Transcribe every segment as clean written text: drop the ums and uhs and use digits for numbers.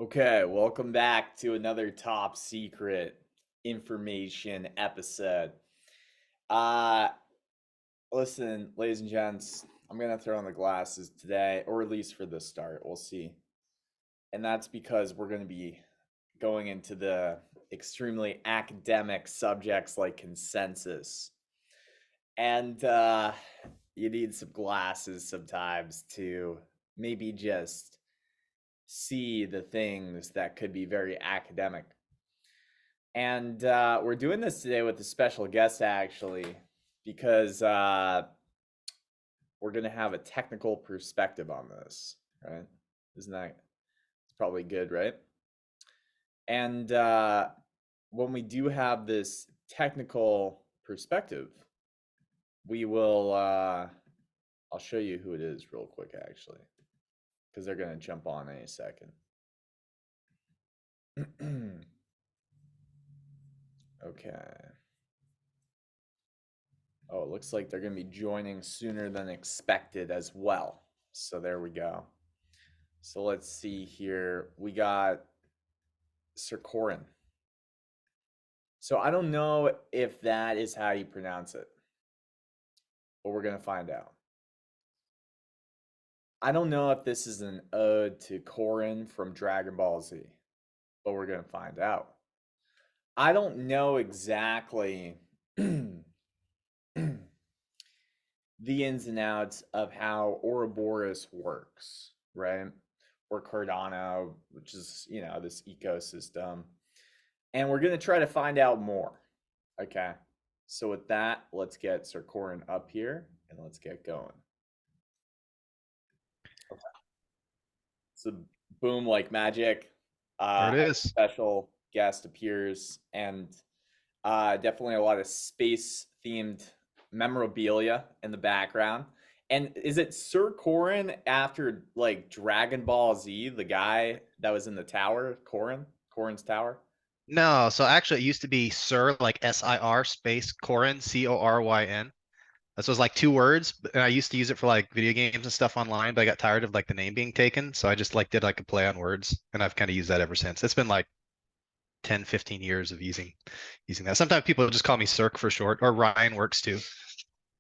Okay, welcome back to another top secret information episode. Uh Listen, ladies and gents, I'm gonna throw on the glasses today, or at least for the start. We'll see. And that's because we're gonna be going into the extremely academic subjects like consensus. And you need some glasses sometimes to maybe just see the things that could be very academic. And we're doing this today with a special guest, actually, because we're going to have a technical perspective on this, right? Isn't that it's probably good, right? And when we do have this technical perspective, we will, I'll show you who it is real quick, actually, because they're going to jump on any second. Okay. Oh, it looks like they're going to be joining sooner than expected as well. So there we go. So let's see here. We got Sir Corin. So I don't know if that is how you pronounce it, but we're going to find out. I don't know if this is an ode to Corin from Dragon Ball Z, but we're going to find out. I don't know exactly the ins and outs of how ouroboros works, right? Or Cardano, which is, this ecosystem. And we're going to try to find out more. Okay. So with that, let's get Sir Corin up here and let's get going. Okay. So boom, like magic. There it Our is. special guest appears, and definitely a lot of space themed memorabilia in the background. And is it Sir Corin after like Dragon Ball Z, the guy that was in the tower, Corin's tower? No, so actually it used to be Sir, like SIR space Coryn, Coryn. This was like two words, and I used to use it for like video games and stuff online, but I got tired of like the name being taken, so I just like did like a play on words, and I've kind of used that ever since. It's been like 10, 15 years of using that. Sometimes people just call me Cirque for short, or Ryan works too,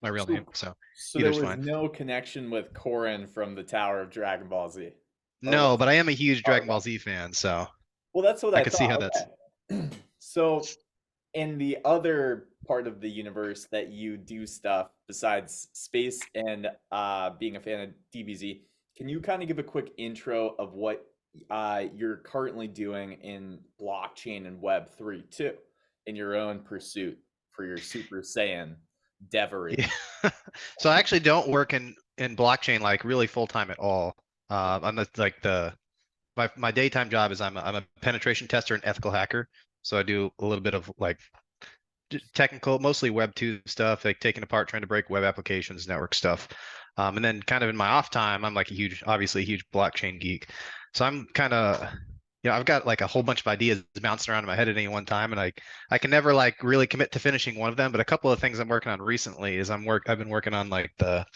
my real name. So, So so there either's was fine. no connection with Corin from the Tower of Dragon Ball Z, or No, was but I am a huge part Dragon of Ball it? Z fan, so Well, that's what I I could see thought. how that's Okay. So, in the other part of the universe that you do stuff besides space and being a fan of DBZ, can you kind of give a quick intro of what you're currently doing in blockchain and Web3 too, in your own pursuit for your Super Saiyan devery? yeah. So I actually don't work in blockchain like really full time at all. I'm like the my daytime job is I'm a penetration tester and ethical hacker. So I do a little bit of like technical, mostly Web 2 stuff, like taking apart, trying to break web applications, network stuff. And then kind of in my off time, I'm like obviously a huge blockchain geek. So I'm kind of, I've got like a whole bunch of ideas bouncing around in my head at any one time, and I can never like really commit to finishing one of them. But a couple of things I'm working on recently is I've been working on like the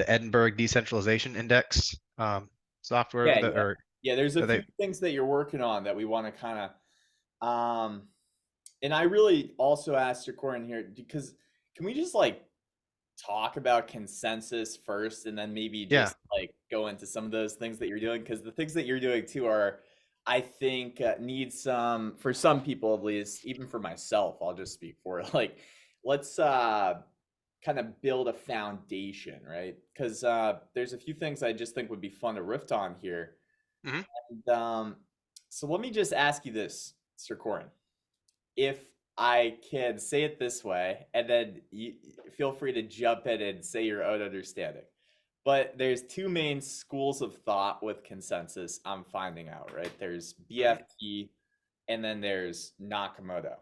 Edinburgh Decentralization Index software Yeah, that yeah. or Yeah, there's a that few they things that you're working on that we want to kind of and I really also asked your core in here because can we just like talk about consensus first and then maybe yeah. just like go into some of those things that you're doing because the things that you're doing too are I think need some for some people at least even for myself I'll just speak for it like let's kind of build a foundation, right? Because there's a few things I just think would be fun to riff on here. Mhm. And, so let me just ask you this, Sir Corin. If I can say it this way, and then you feel free to jump in and say your own understanding. But there's two main schools of thought with consensus I'm finding out, right? There's Mhm. BFT and then there's Nakamoto.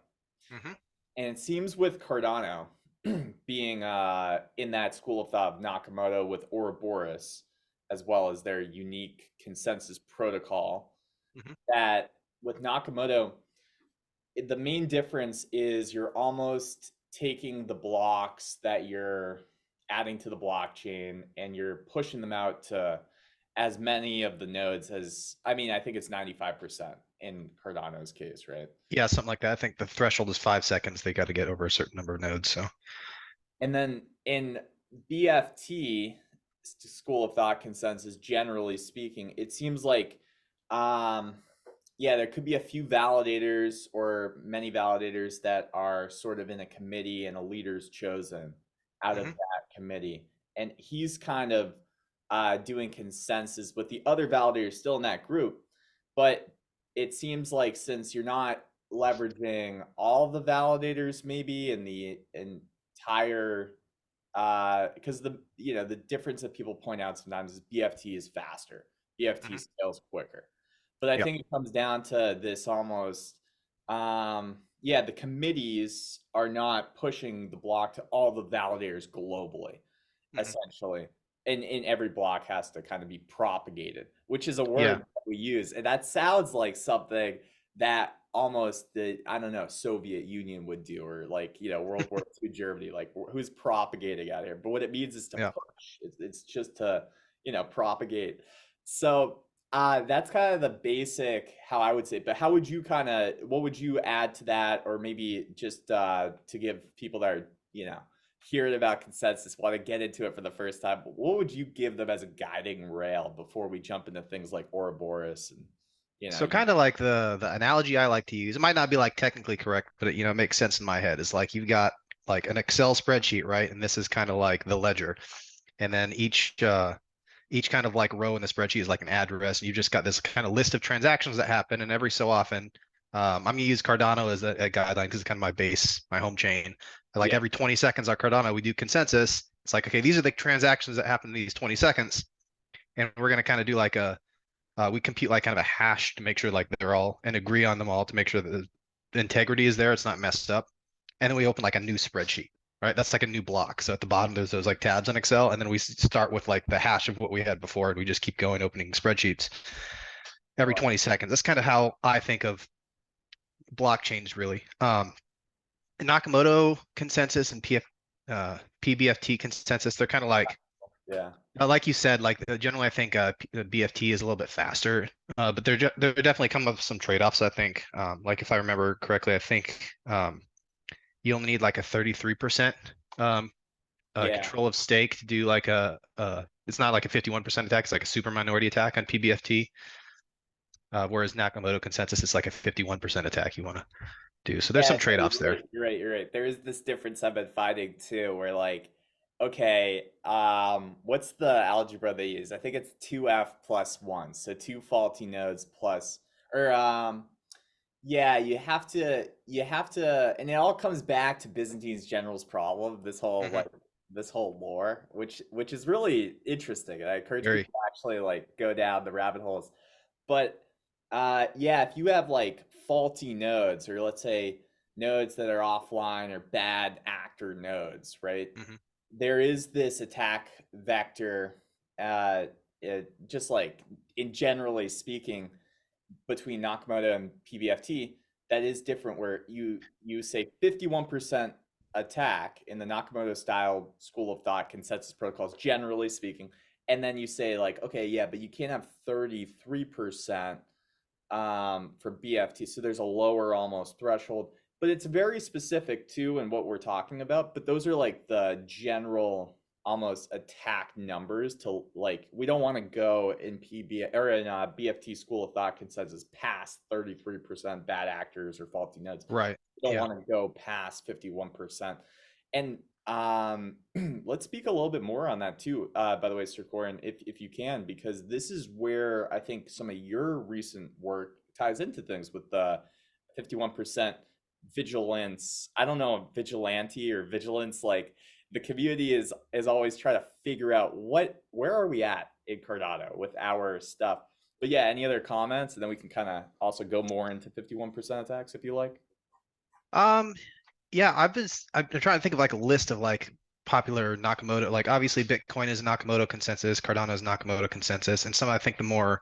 Mhm. And it seems with Cardano being in that school of thought of Nakamoto with Ouroboros, as well as their unique consensus protocol, Mhm. that with Nakamoto, the main difference is you're almost taking the blocks that you're adding to the blockchain and you're pushing them out to as many of the nodes as, I mean, I think it's 95% in Cardano's case, right? Yeah, something like that. I think the threshold is 5 seconds. They got to get over a certain number of nodes. So And then in BFT, school of thought consensus, generally speaking, it seems like, um, yeah, there could be a few validators or many validators that are sort of in a committee and a leader's chosen out of hmm that committee. And he's kind of doing consensus with the other validators still in that group. But it seems like since you're not leveraging all the validators maybe in the entire because the difference that people point out sometimes is BFT is faster, BFT hmm scales quicker, but I yeah, think it comes down to this almost, yeah, the committees are not pushing the block to all the validators globally, hmm essentially, and every block has to kind of be propagated, which is a yeah, word that we use, and that sounds like something that almost the, I don't know, Soviet Union would do, or like, World War II Germany, like who's propagating out here. But what it means is to yeah. push. It's just to, propagate. So that's kind of the basic how I would say. But how would you what would you add to that, or maybe just to give people that are, hearing about consensus, want to get into it for the first time, what would you give them as a guiding rail before we jump into things like Ouroboros and So kind of like the analogy I like to use, it might not be like technically correct, but it makes sense in my head. Is like you've got like an Excel spreadsheet, right? And this is kind of like the ledger. And then each kind of like row in the spreadsheet is like an address, and you've just got this kind of list of transactions that happen. And every so often, I'm gonna use Cardano as a guideline because it's kind of my base, my home chain. Like Yeah. every 20 seconds on Cardano, we do consensus. It's like, okay, these are the transactions that happen in these 20 seconds, and we're gonna kind of do like we compute like kind of a hash to make sure like they're all and agree on them all to make sure that the integrity is there, it's not messed up. And then we open like a new spreadsheet, right? That's like a new block. So at the bottom there's those like tabs in Excel, and then we start with like the hash of what we had before, and we just keep going opening spreadsheets every 20 seconds. That's kind of how I think of blockchains really. Nakamoto consensus and PBFT consensus, they're kind of Yeah. like you said, like generally, I think the BFT is a little bit faster, but there definitely come up with some trade-offs. I think, like if I remember correctly, I think you only need like a 33% Yeah. control of stake to do like it's not like a 51% attack; it's like a super minority attack on PBFT. Whereas Nakamoto consensus is like a 51% attack you want to do. So there's Yeah, some no, trade-offs there. you're right. There is this difference I've been finding too, where like, okay, what's the algebra they use? I think it's 2f plus 1. So two faulty nodes plus, or yeah, you have to, and it all comes back to Byzantine's general's problem, hmm this whole lore, which is really interesting. And I encourage people Very. to actually like go down the rabbit holes. But yeah, if you have like faulty nodes, or let's say nodes that are offline or bad actor nodes, right? hmm There is this attack vector, uh, just like in generally speaking, between Nakamoto and PBFT, that is different. Where you say 51% attack in the Nakamoto style school of thought consensus protocols, generally speaking, and then you say like, okay, yeah, but you can't have 33% for BFT. So there's a lower almost threshold, but it's very specific too in what we're talking about. But those are like the general almost attack numbers to like, we don't want to go in PB or in BFT school of thought consensus past 33% bad actors or faulty nodes. Right. We don't Yeah. want to go past 51%. And let's speak a little bit more on that too, by the way, Sir Corin, if you can, because this is where I think some of your recent work ties into things with the 51% vigilance. I don't know, vigilante or vigilance. Like the community is always trying to figure out where are we at in Cardano with our stuff. But yeah, any other comments, and then we can kind of also go more into 51% attacks if you like. Um, Yeah, I've been trying to think of like a list of like popular Nakamoto, like obviously Bitcoin is Nakamoto consensus, Cardano is Nakamoto consensus, and some I think the more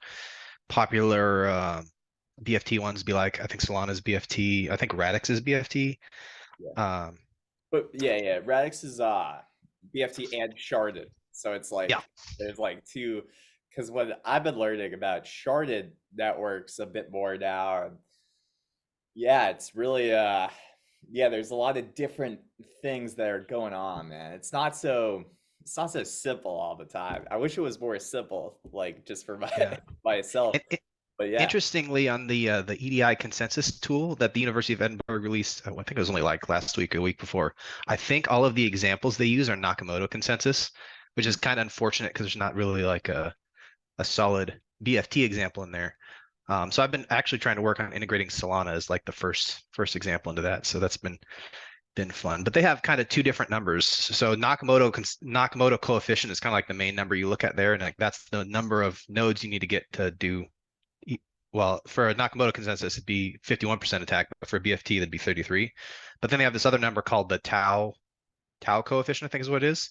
popular BFT ones be like I think Solana's BFT, I think Radix is BFT. Yeah. Um, But yeah, Radix is BFT and sharded. So it's yeah, like there's like two. because what I've been learning about sharded networks a bit more now, and yeah, it's really yeah, there's a lot of different things that are going on, man. It's not so simple all the time. I wish it was more simple, like just for my Yeah. myself. And But yeah. interestingly, on the EDI consensus tool that the University of Edinburgh released, I think it was only like last week or a week before, I think all of the examples they use are Nakamoto consensus, which is Mm, kind of unfortunate because there's not really like a solid BFT example in there. So I've been actually trying to work on integrating Solana as like the first example into that. So that's been fun. But they have kind of two different numbers. So Nakamoto coefficient is kind of like the main number you look at there, and like that's the number of nodes you need to get to do. Well, for a Nakamoto consensus, it'd be 51% attack, but for a BFT, that'd be 33. But then they have this other number called the tau coefficient, I think is what it is.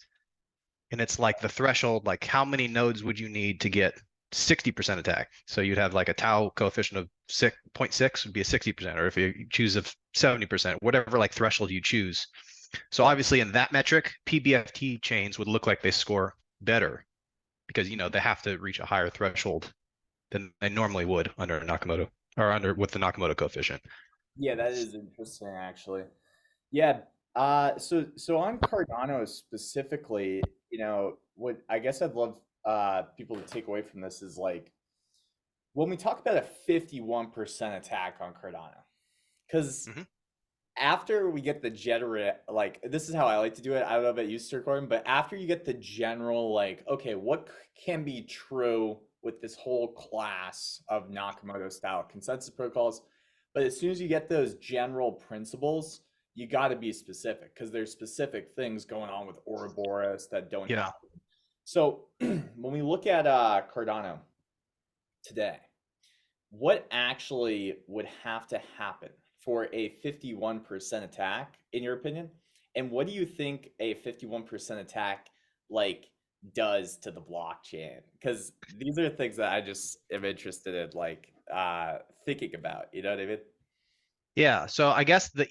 And it's like the threshold, like how many nodes would you need to get 60% attack? So you'd have like a tau coefficient of 6.6 would be a 60%, or if you choose a 70%, whatever like threshold you choose. So yeah. obviously in that metric, PBFT chains would look like they score better because they have to reach a higher threshold than they normally would under Nakamoto or under with the Nakamoto coefficient. Yeah, that is interesting actually. Yeah. So on Cardano specifically, what I guess I'd love people to take away from this is like when we talk about a 51% attack on Cardano, because Hmm. after we get the generate, like this is how I like to do it. I don't know about you, Sir Corbin, but after you get the general, like, okay, what can be true with this whole class of Nakamoto style consensus protocols? But as soon as you get those general principles, you got to be specific because there's specific things going on with ouroboros that don't Yeah. happen. So when we look at Cardano today, what actually would have to happen for a 51% attack, in your opinion? And what do you think a 51% attack like does to the blockchain? Because these are things that I just am interested in, like thinking about. You know what I mean? Yeah. So I guess the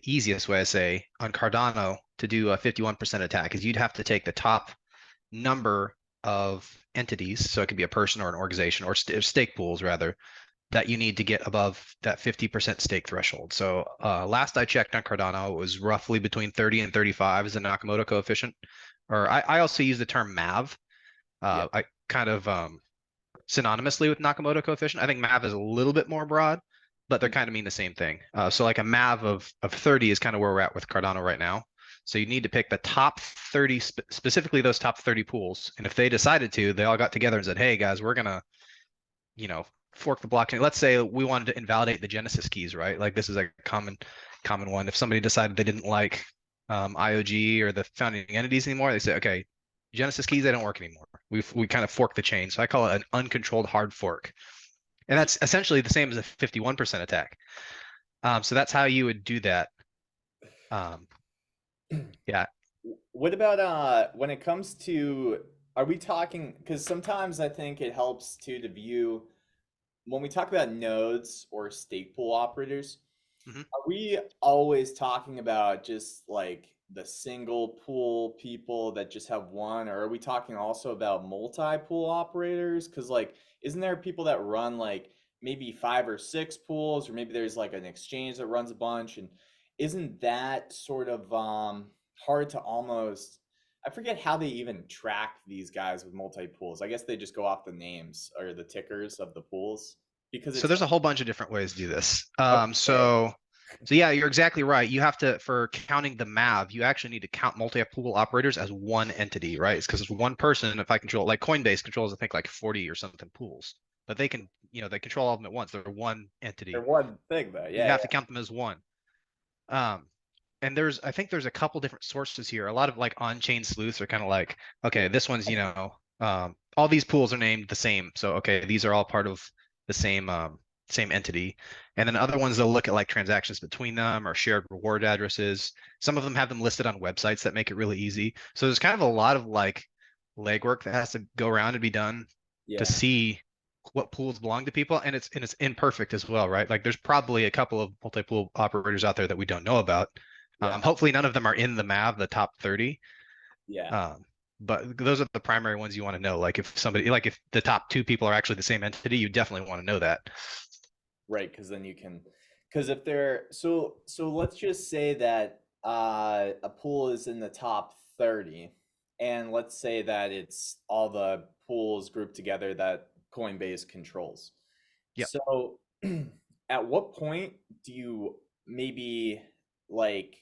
easiest way I say on Cardano to do a 51% attack is you'd have to take the top number of entities, so it could be a person or an organization or stake pools rather, that you need to get above that 50% stake threshold. So last I checked on Cardano, it was roughly between 30 and 35 is the Nakamoto coefficient. Or I also use the term MAV. Yeah. I kind of synonymously with Nakamoto coefficient. I think MAV is a little bit more broad, but they're Mm, kind of mean the same thing. So like a MAV of 30 is kind of where we're at with Cardano right now. So you need to pick the top 30, specifically those top 30 pools. And if they decided to, they all got together and said, hey guys, we're gonna, you know, fork the blockchain. Let's say we wanted to invalidate the Genesis keys, right? Like this is a common one. If somebody decided they didn't like IOG or the founding entities anymore, they say, okay, Genesis keys, they don't work anymore. We kind of fork the chain. So I call it an uncontrolled hard fork. And that's essentially the same as a 51% attack. So that's how you would do that. Um, yeah. What about when it comes to, are we talking, because sometimes I think it helps to view when we talk about nodes or stake pool operators, Mhm. are we always talking about just like the single pool people that just have one, or are we talking also about multi-pool operators? Because like, isn't there people that run like maybe five or six pools, or maybe there's like an exchange that runs a bunch, and isn't that sort of hard to almost? I forget how they even track these guys with multi-pools. I guess they just go off the names or the tickers of the pools because So it's there's a whole bunch of different ways to do this. okay. So yeah, you're exactly right. You have to, for counting the MAV, you actually need to count multi-pool operators as one entity, right? It's because it's one person. If I control, like Coinbase controls, I think like 40 or something pools, but they can, they control all of them at once. They're one They're entity. one thing though. You Yeah, have to count them as one. Um, and I think there's a couple different sources here. A lot of like on-chain sleuths are kind of like, yeah, okay, this one's, all these pools are named the same. So, okay, these are all part of the same entity. And then other ones, they'll look at like transactions between them or shared reward addresses. Some of them have them listed on websites that make it really easy. So there's kind of a lot of like legwork that has to go around and be done to yeah, see what pools belong to people, and it's imperfect as well, right? Like there's probably a couple of multi-pool operators out there that we don't know about. yeah, Hopefully none of them are in the MAV, the top 30. yeah. Um, But those are the primary ones you want to know. Like if somebody, like if the top two people are actually the same entity, you definitely want to know that. Right, because then you can, because if they're so let's just say that a pool is in the top 30, and let's say that it's all the pools grouped together that Coinbase controls. Yep. So at what point do you maybe like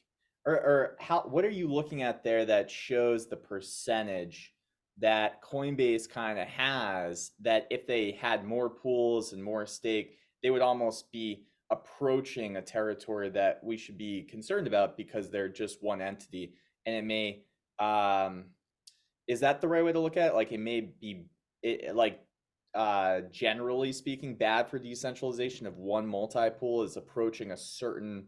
or how what are you looking at there that shows the percentage that Coinbase kind of has that if they had more pools and more stake, they would almost be approaching a territory that we should be concerned about because they're just one entity and it may um is that the right way to look at it? Like it may be like generally speaking bad for decentralization if one multi-pool is approaching a certain,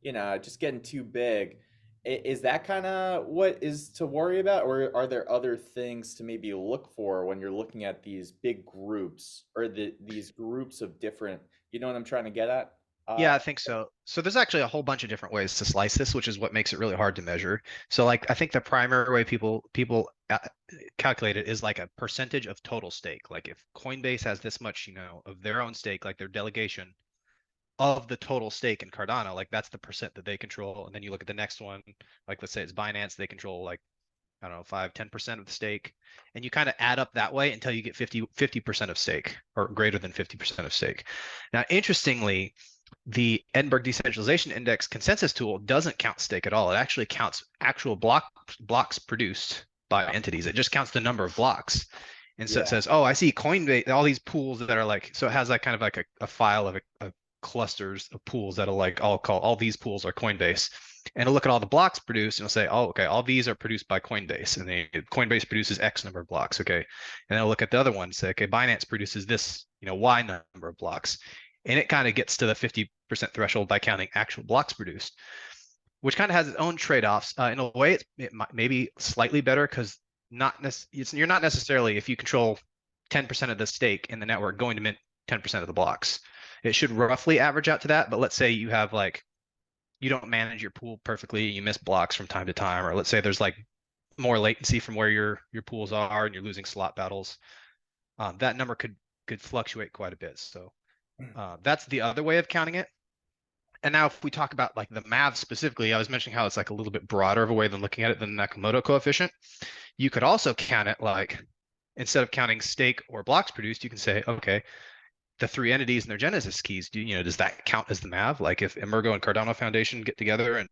just getting too big. Is that kind of what is to worry about, or are there other things to maybe look for when you're looking at these big groups or these groups of different, you know what I'm trying to get at? Yeah, I think so. So there's actually a whole bunch of different ways to slice this, which is what makes it really hard to measure. So like I think the primary way people calculate it is like a percentage of total stake. Like if Coinbase has this much, of their own stake, like their delegation of the total stake in Cardano, like that's the percent that they control. And then you look at the next one, like let's say it's Binance, they control like I don't know, 5, 10% of the stake. And you kind of add up that way until you get 50% of stake or greater than 50% of stake. Now, interestingly, the Edinburgh Decentralization Index consensus tool doesn't count stake at all. It actually counts actual blocks produced by entities. It just counts the number of blocks. And so it Yeah. says, oh, I see Coinbase, all these pools that are like, so it has like kind of like a file of clusters of pools that'll like all these pools are Coinbase. And it'll look at all the blocks produced and it'll say, oh, okay, all these are produced by Coinbase. And then Coinbase produces X number of blocks. Okay. And then it'll look at the other one and say, okay, Binance produces this, Y number of blocks. And it kind of gets to the 50% threshold by counting actual blocks produced, which kind of has its own trade-offs. In a way, it may be slightly better because you're not necessarily, if you control 10% of the stake in the network, going to mint 10% of the blocks. It should roughly average out to that. But let's say you have like you don't manage your pool perfectly, you miss blocks from time to time, or let's say there's like more latency from where your pools are and you're losing slot battles. That number could fluctuate quite a bit. So that's the other way of counting it. And now if we talk about like the math specifically, I was mentioning how it's like a little bit broader of a way than looking at it than the Nakamoto coefficient. You could also count it like instead of counting stake or blocks produced, you can say, okay, the three entities and their genesis keys, does that count as the MAV? Like if Emergo and Cardano Foundation get together and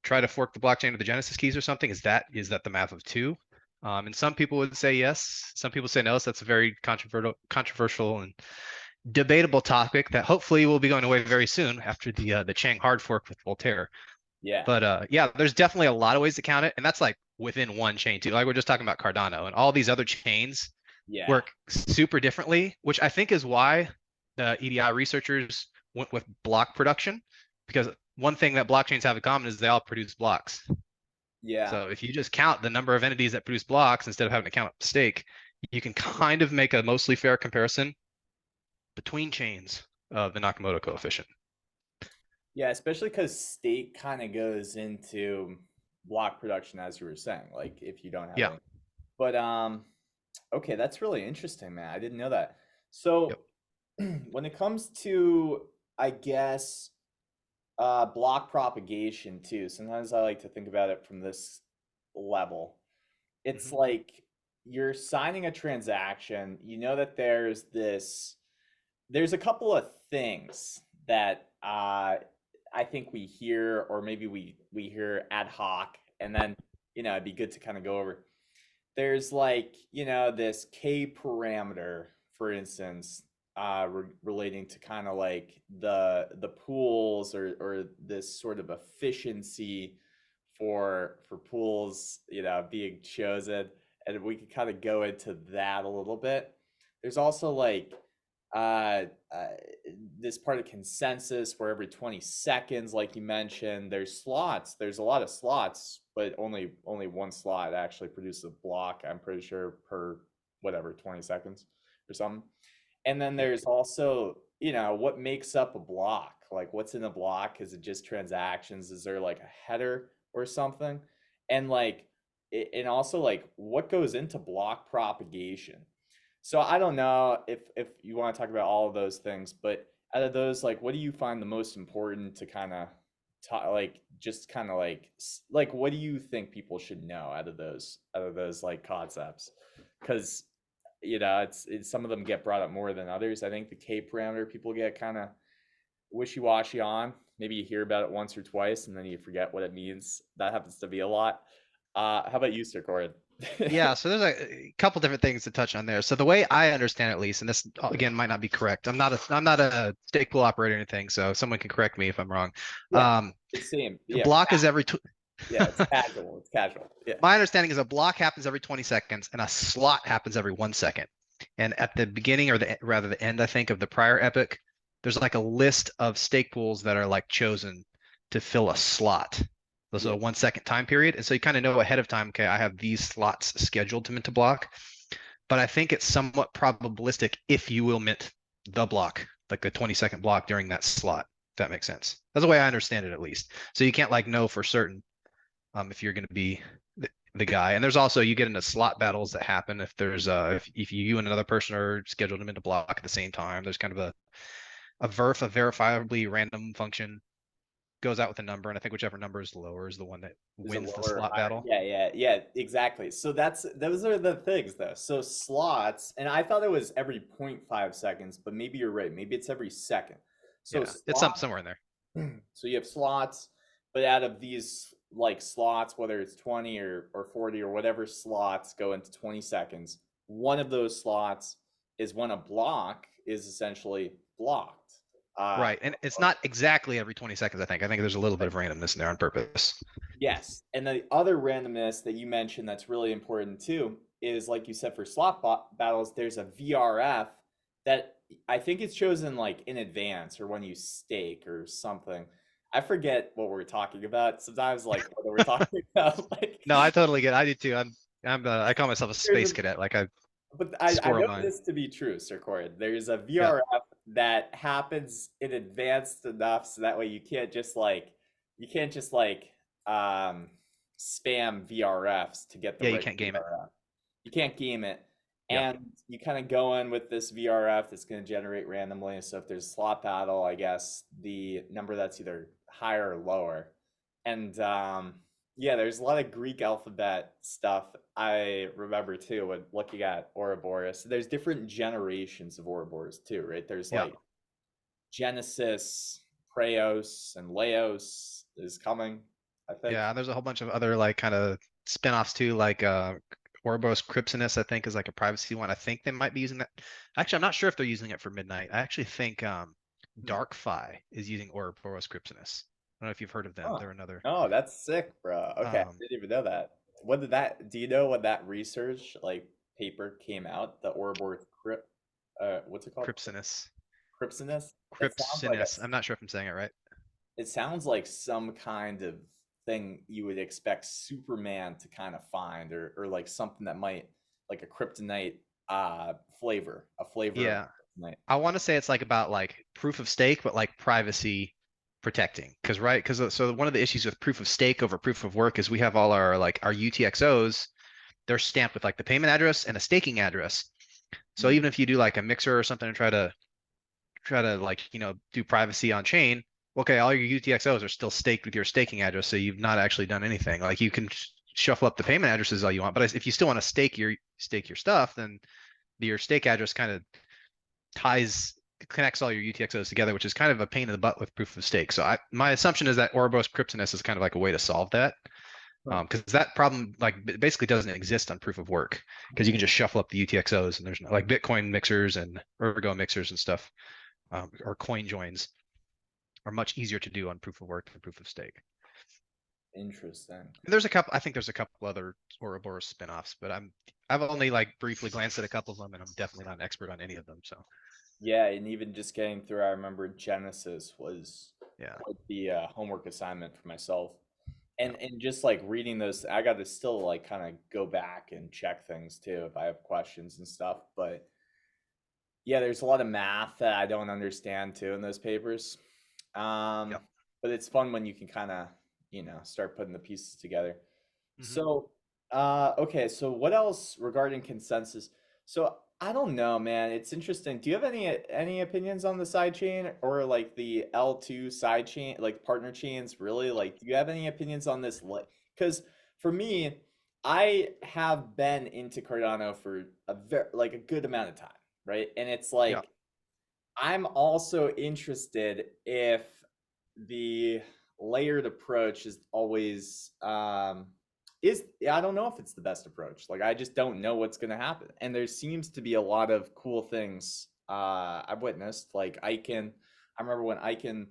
try to fork the blockchain of the genesis keys or something, is that the MAV of two? And some people would say yes. Some people say no. So that's a very controversial and debatable topic that hopefully will be going away very soon after the Chang hard fork with Voltaire. Yeah. But yeah, there's definitely a lot of ways to count it, and that's like within one chain too. Like we're just talking about Cardano, and all these other chains Yeah. work super differently, which I think is why the EDI researchers went with block production, because one thing that blockchains have in common is they all produce blocks. Yeah. So if you just count the number of entities that produce blocks instead of having to count up stake, you can kind of make a mostly fair comparison between chains of the Nakamoto coefficient. Yeah, especially because state kind of goes into block production, as you were saying, like if you don't have Yeah. any. But okay, that's really interesting, man. I didn't know that. Yep. So when it comes to, I guess, block propagation too, sometimes I like to think about it from this level. It's Hmm. like you're signing a transaction, you know that there's a couple of things that I think we hear, or maybe we hear ad hoc, and then it'd be good to kind of go over. There's like this K parameter, for instance, relating to kind of like the pools or this sort of efficiency for pools, being chosen, and we could kind of go into that a little bit. There's also like uh, uh, this part of consensus where every 20 seconds, like you mentioned, there's slots. There's a lot of slots, but only one slot actually produces a block, I'm pretty sure, per whatever 20 seconds or something. And then Yep. there's also, what makes up a block? Like what's in a block? Is it just transactions? Is there like a header or something? And like and also like what goes into block propagation. So I don't know if you want to talk about all of those things, but out of those, like, what do you find the most important to kind of like just kind of like what do you think people should know out of those like concepts? Because it's some of them get brought up more than others. I think the K parameter people get kind of wishy-washy on. Maybe you hear about it once or twice and then you forget what it means. That happens to be a lot. How about you, Sir Gordon? Yeah, so there's a couple different things to touch on there. So the way I understand it, at least, and this again might not be correct. I'm not a stake pool operator or anything, so someone can correct me if I'm wrong. Yeah, Um, it's same. a Yeah, block is every yeah, it's casual. It's casual. Yeah. my understanding is a block happens every 20 seconds and a slot happens every 1 second. And at the beginning, or rather the end, I think, of the prior epoch, there's like a list of stake pools that are like chosen to fill a slot. There's Yeah. a 1 second time period. And so you kind of know ahead of time, okay, I have these slots scheduled to mint to block. But I think it's somewhat probabilistic if you will mint the block, like the 20-second block during that slot. If that makes sense. That's the way I understand it, at least. So you can't like know for certain if you're going to be the guy. And there's also you get into slot battles that happen if there's if you and another person are scheduled to mint a block at the same time. There's kind of a verf, a verifiably random function goes out with a number, and I think whichever number is lower is the one that Is a wins the lower or slot higher? battle. Yeah, yeah, yeah, exactly. So those are the things though. So slots, and I thought it was every 0.5 seconds, but maybe you're right. Maybe it's every second. So Yeah, it's slots, somewhere in there. so you have slots, but out of these like slots, whether it's 20 or 40 or whatever slots go into 20 seconds, one of those slots is when a block is essentially blocked. Uh, Right, and it's not exactly every 20 seconds. I think there's a little bit of randomness in there on purpose. Yes, and the other randomness that you mentioned that's really important too is like you said for slot battles, there's a VRF that I think it's chosen like in advance or when you stake or something. I forget what we're talking about. Sometimes like whether we're talking about like No, I totally get it. I do too. I call myself a there's space a cadet. Like I but I score know mine. this to be true, Sir Cord. There's a Yeah. VRF that happens in advance enough so that way you can't just like um spam VRFs to get the Yeah, you right can't game it. VRF. You can't game it. Yeah. And you kind of go in with this VRF that's going to generate randomly. So if there's a slot battle, I guess the number that's either higher or lower. And yeah, there's a lot of Greek alphabet stuff I remember too when looking at ouroboros. There's different generations of ouroboros too, right? There's Yeah. like Genesis, Preos, and Laos is coming, I think. Yeah, and there's a whole bunch of other like kind of spin-offs too, like Ouroboros Crypsinus, I think is like a privacy one. I think they might be using that. Actually, I'm not sure if they're using it for midnight. I actually think Hmm. Darkfy is using Ouroboros Crypsinus. I don't know if you've heard of them. Oh, They're another oh, that's sick, bro. Okay, I um didn't even know that. What did that? Do you know when that research like paper came out? The Ouroboros crypt, what's it called? Crypsinus. Crypsinus. Crypsinus. I'm not sure if I'm saying it right. It sounds like some kind of thing you would expect Superman to kind of find, or like something that might like a kryptonite flavor, a flavor of Yeah. kryptonite. I want to say it's like about like proof of stake, but like privacy protecting. Because right, because so one of the issues with proof of stake over proof of work is we have all our like our UTXOs, they're stamped with like the payment address and a staking address. So Mm. even if you do like a mixer or something and try to like do privacy on chain, okay, all your UTXOs are still staked with your staking address, so you've not actually done anything. Like you can shuffle up the payment addresses all you want, but if you still want to stake your stuff, then your stake address kind of ties connects all your UTXOs together, which is kind of a pain in the butt with proof of stake. So my assumption is that Ouroboros Cryptinus is kind of like a way to solve that. Huh. Because that problem like basically doesn't exist on proof of work because you can just shuffle up the UTXOs and there's no, like Bitcoin mixers and Ergo mixers and stuff, or coin joins are much easier to do on proof of work than proof of stake. Interesting. And there's a couple. I think there's a couple other Ouroboros spinoffs, but I've only like briefly glanced at a couple of them, and I'm definitely not an expert on any of them. So Yeah, and even just getting through, I remember Genesis was yeah, quite the homework assignment for myself. yeah. And just like reading those, I got to still like kind of go back and check things too if I have questions and stuff. But yeah, there's a lot of math that I don't understand too in those papers. Um, Yep. but it's fun when you can kind of, start putting the pieces together. Hmm. So, Okay, so what else regarding consensus? So I don't know, man. It's interesting. Do you have any opinions on the side chain or like the L2 side chain, like partner chains, really? Like, do you have any opinions on this? Like, because for me, I have been into Cardano for a very like a good amount of time, right? And it's Yeah. like I'm also interested if the layered approach is always is I don't know if it's the best approach. Like I just don't know what's going to happen. And there seems to be a lot of cool things I've witnessed. Like Icon, I remember when Icon,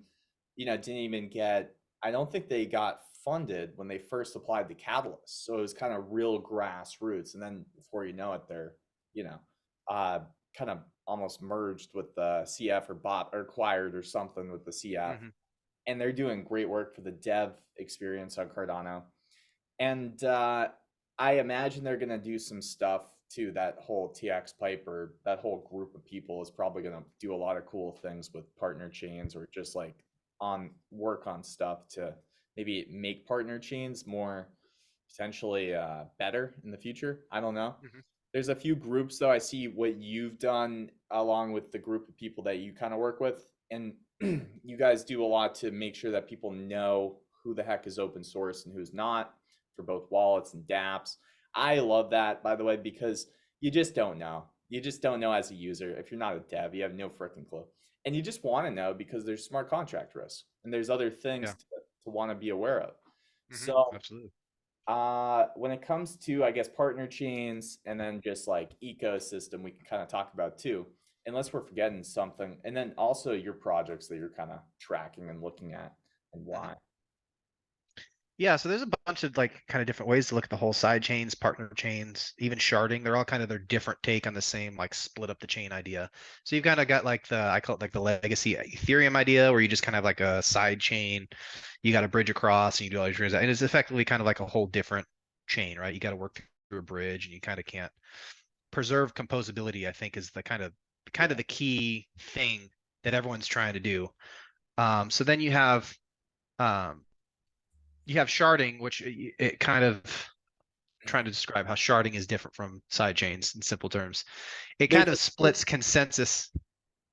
didn't even get. I don't think they got funded when they first applied the catalyst. So it was kind of real grassroots. And then before you know it, they're you know uh, kind of almost merged with the CF or bought or acquired or something with the CF, Hmm. and they're doing great work for the dev experience on Cardano. And I imagine they're going to do some stuff too. That whole TX pipe or that whole group of people is probably going to do a lot of cool things with partner chains or just like on work on stuff to maybe make partner chains more potentially better in the future. I don't know. Hmm. There's a few groups though. I see what you've done along with the group of people that you kind of work with, and you guys do a lot to make sure that people know who the heck is open source and who's not for both wallets and dApps. I love that, by the way, because you just don't know. You just don't know as a user. If you're not a dev, you have no freaking clue. And you just want to know because there's smart contract risk and there's other things Yeah. to want to be aware of. Hmm. So Absolutely. when it comes to, I guess, partner chains and then just like ecosystem, we can kind of talk about too, unless we're forgetting something. And then also your projects that you're kind of tracking and looking at and Hmm. why. Yeah, so there's a bunch of like kind of different ways to look at the whole side chains, partner chains, even sharding. They're all kind of their different take on the same like split up the chain idea. So you've kind of got like I call it like the legacy Ethereum idea where you just kind of have like a side chain, you got a bridge across and you do all your transactions. And it's effectively kind of like a whole different chain, right? You got to work through a bridge and you kind of can't preserve composability, I think is the kind of Yeah. the key thing that everyone's trying to do. So then um, you have sharding, which it kind of trying to describe how sharding is different from side chains in simple terms. It There's kind of a, splits consensus.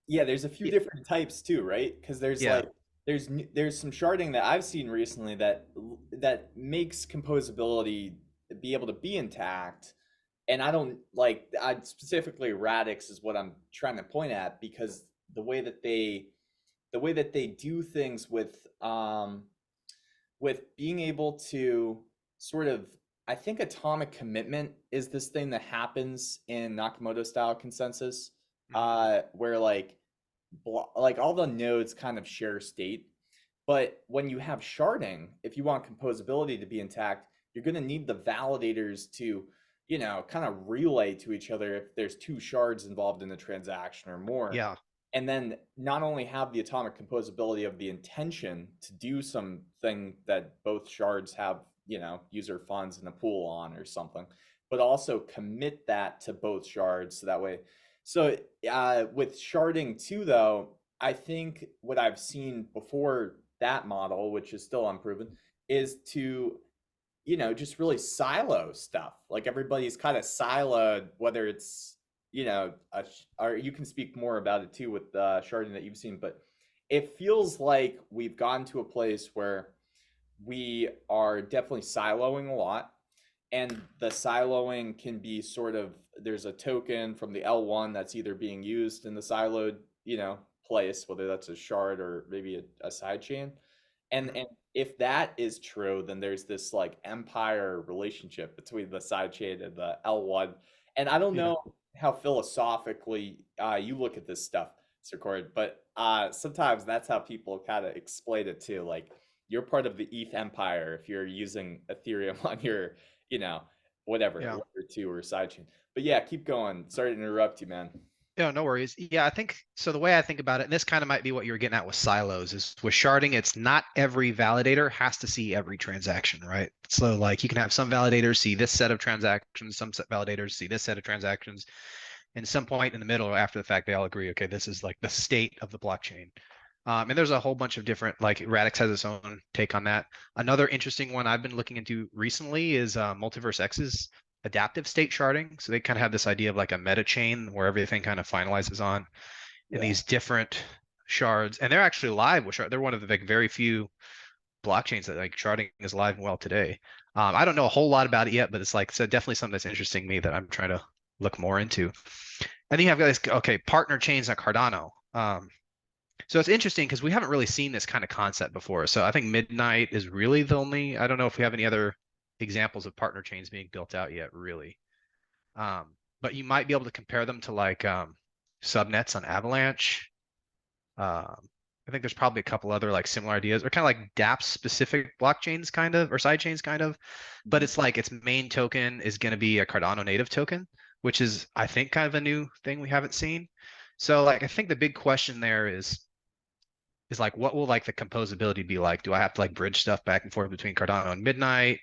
yeah, there's a few Y- different types too, right? Because there's Yeah, like there's some sharding that I've seen recently that makes composability be able to be intact. And I don't like I specifically Radix is what I'm trying to point at because the way that they the way that they do things with being able to sort of I think atomic commitment is this thing that happens in Nakamoto style consensus, hmm, where like all the nodes kind of share state. But when you have sharding, if you want composability to be intact, you're going to need the validators to, kind of relay to each other if there's two shards involved in the transaction or more. yeah, And then not only have the atomic composability of the intention to do something that both shards have, user funds in a pool on or something, but also commit that to both shards so that way. So with sharding too, though, I think what I've seen before that model, which is still unproven, is to just really silo stuff. Like everybody's kind of siloed, whether it's or you can speak more about it too with sharding that you've seen, but it feels like we've gotten to a place where we are definitely siloing a lot, and the siloing can be sort of there's a token from the L1 that's either being used in the siloed, place, whether that's a shard or maybe a side chain. And hmm, and if that is true, then there's this like empire relationship between the side chain and the L1. And I don't yeah, know how philosophically you look at this stuff, Sir Cord, but sometimes that's how people kind of explain it too. Like you're part of the ETH empire if you're using Ethereum on your, you know, whatever, yeah. layer two or sidechain. But yeah, keep going. Sorry to interrupt you, man. Yeah, no worries. Yeah, I think so. The way I think about it, and this kind of might be what you were getting at with silos, is with sharding, it's not every validator has to see every transaction, right? So, like, you can have some validators see this set of transactions, some set validators see this set of transactions, and some point in the middle or after the fact, they all agree, okay, this is like the state of the blockchain. And there's a whole bunch of different, like Radix has its own take on that. Another interesting one I've been looking into recently is Multiverse X's adaptive state sharding. So they kind of have this idea of like a meta chain where everything kind of finalizes on in Yeah. these different shards. And they're actually live with shard. They're one of the like very few blockchains that like sharding is alive and well today. I don't know a whole lot about it yet, but it's like so definitely something that's interesting to me that I'm trying to look more into. And then you have guys, okay, partner chains like Cardano. So it's interesting because we haven't really seen this kind of concept before. So I think Midnight is really the only, I don't know if we have any other examples of partner chains being built out yet, really. But you might be able to compare them to like subnets on Avalanche. I think there's probably a couple other like similar ideas or kind of like dApp specific blockchains kind of or side chains kind of, but Mhm. it's like its main token is going to be a Cardano native token, which is I think kind of a new thing we haven't seen. So like I think the big question there is like what will like the composability be like? Do I have to like bridge stuff back and forth between Cardano and Midnight?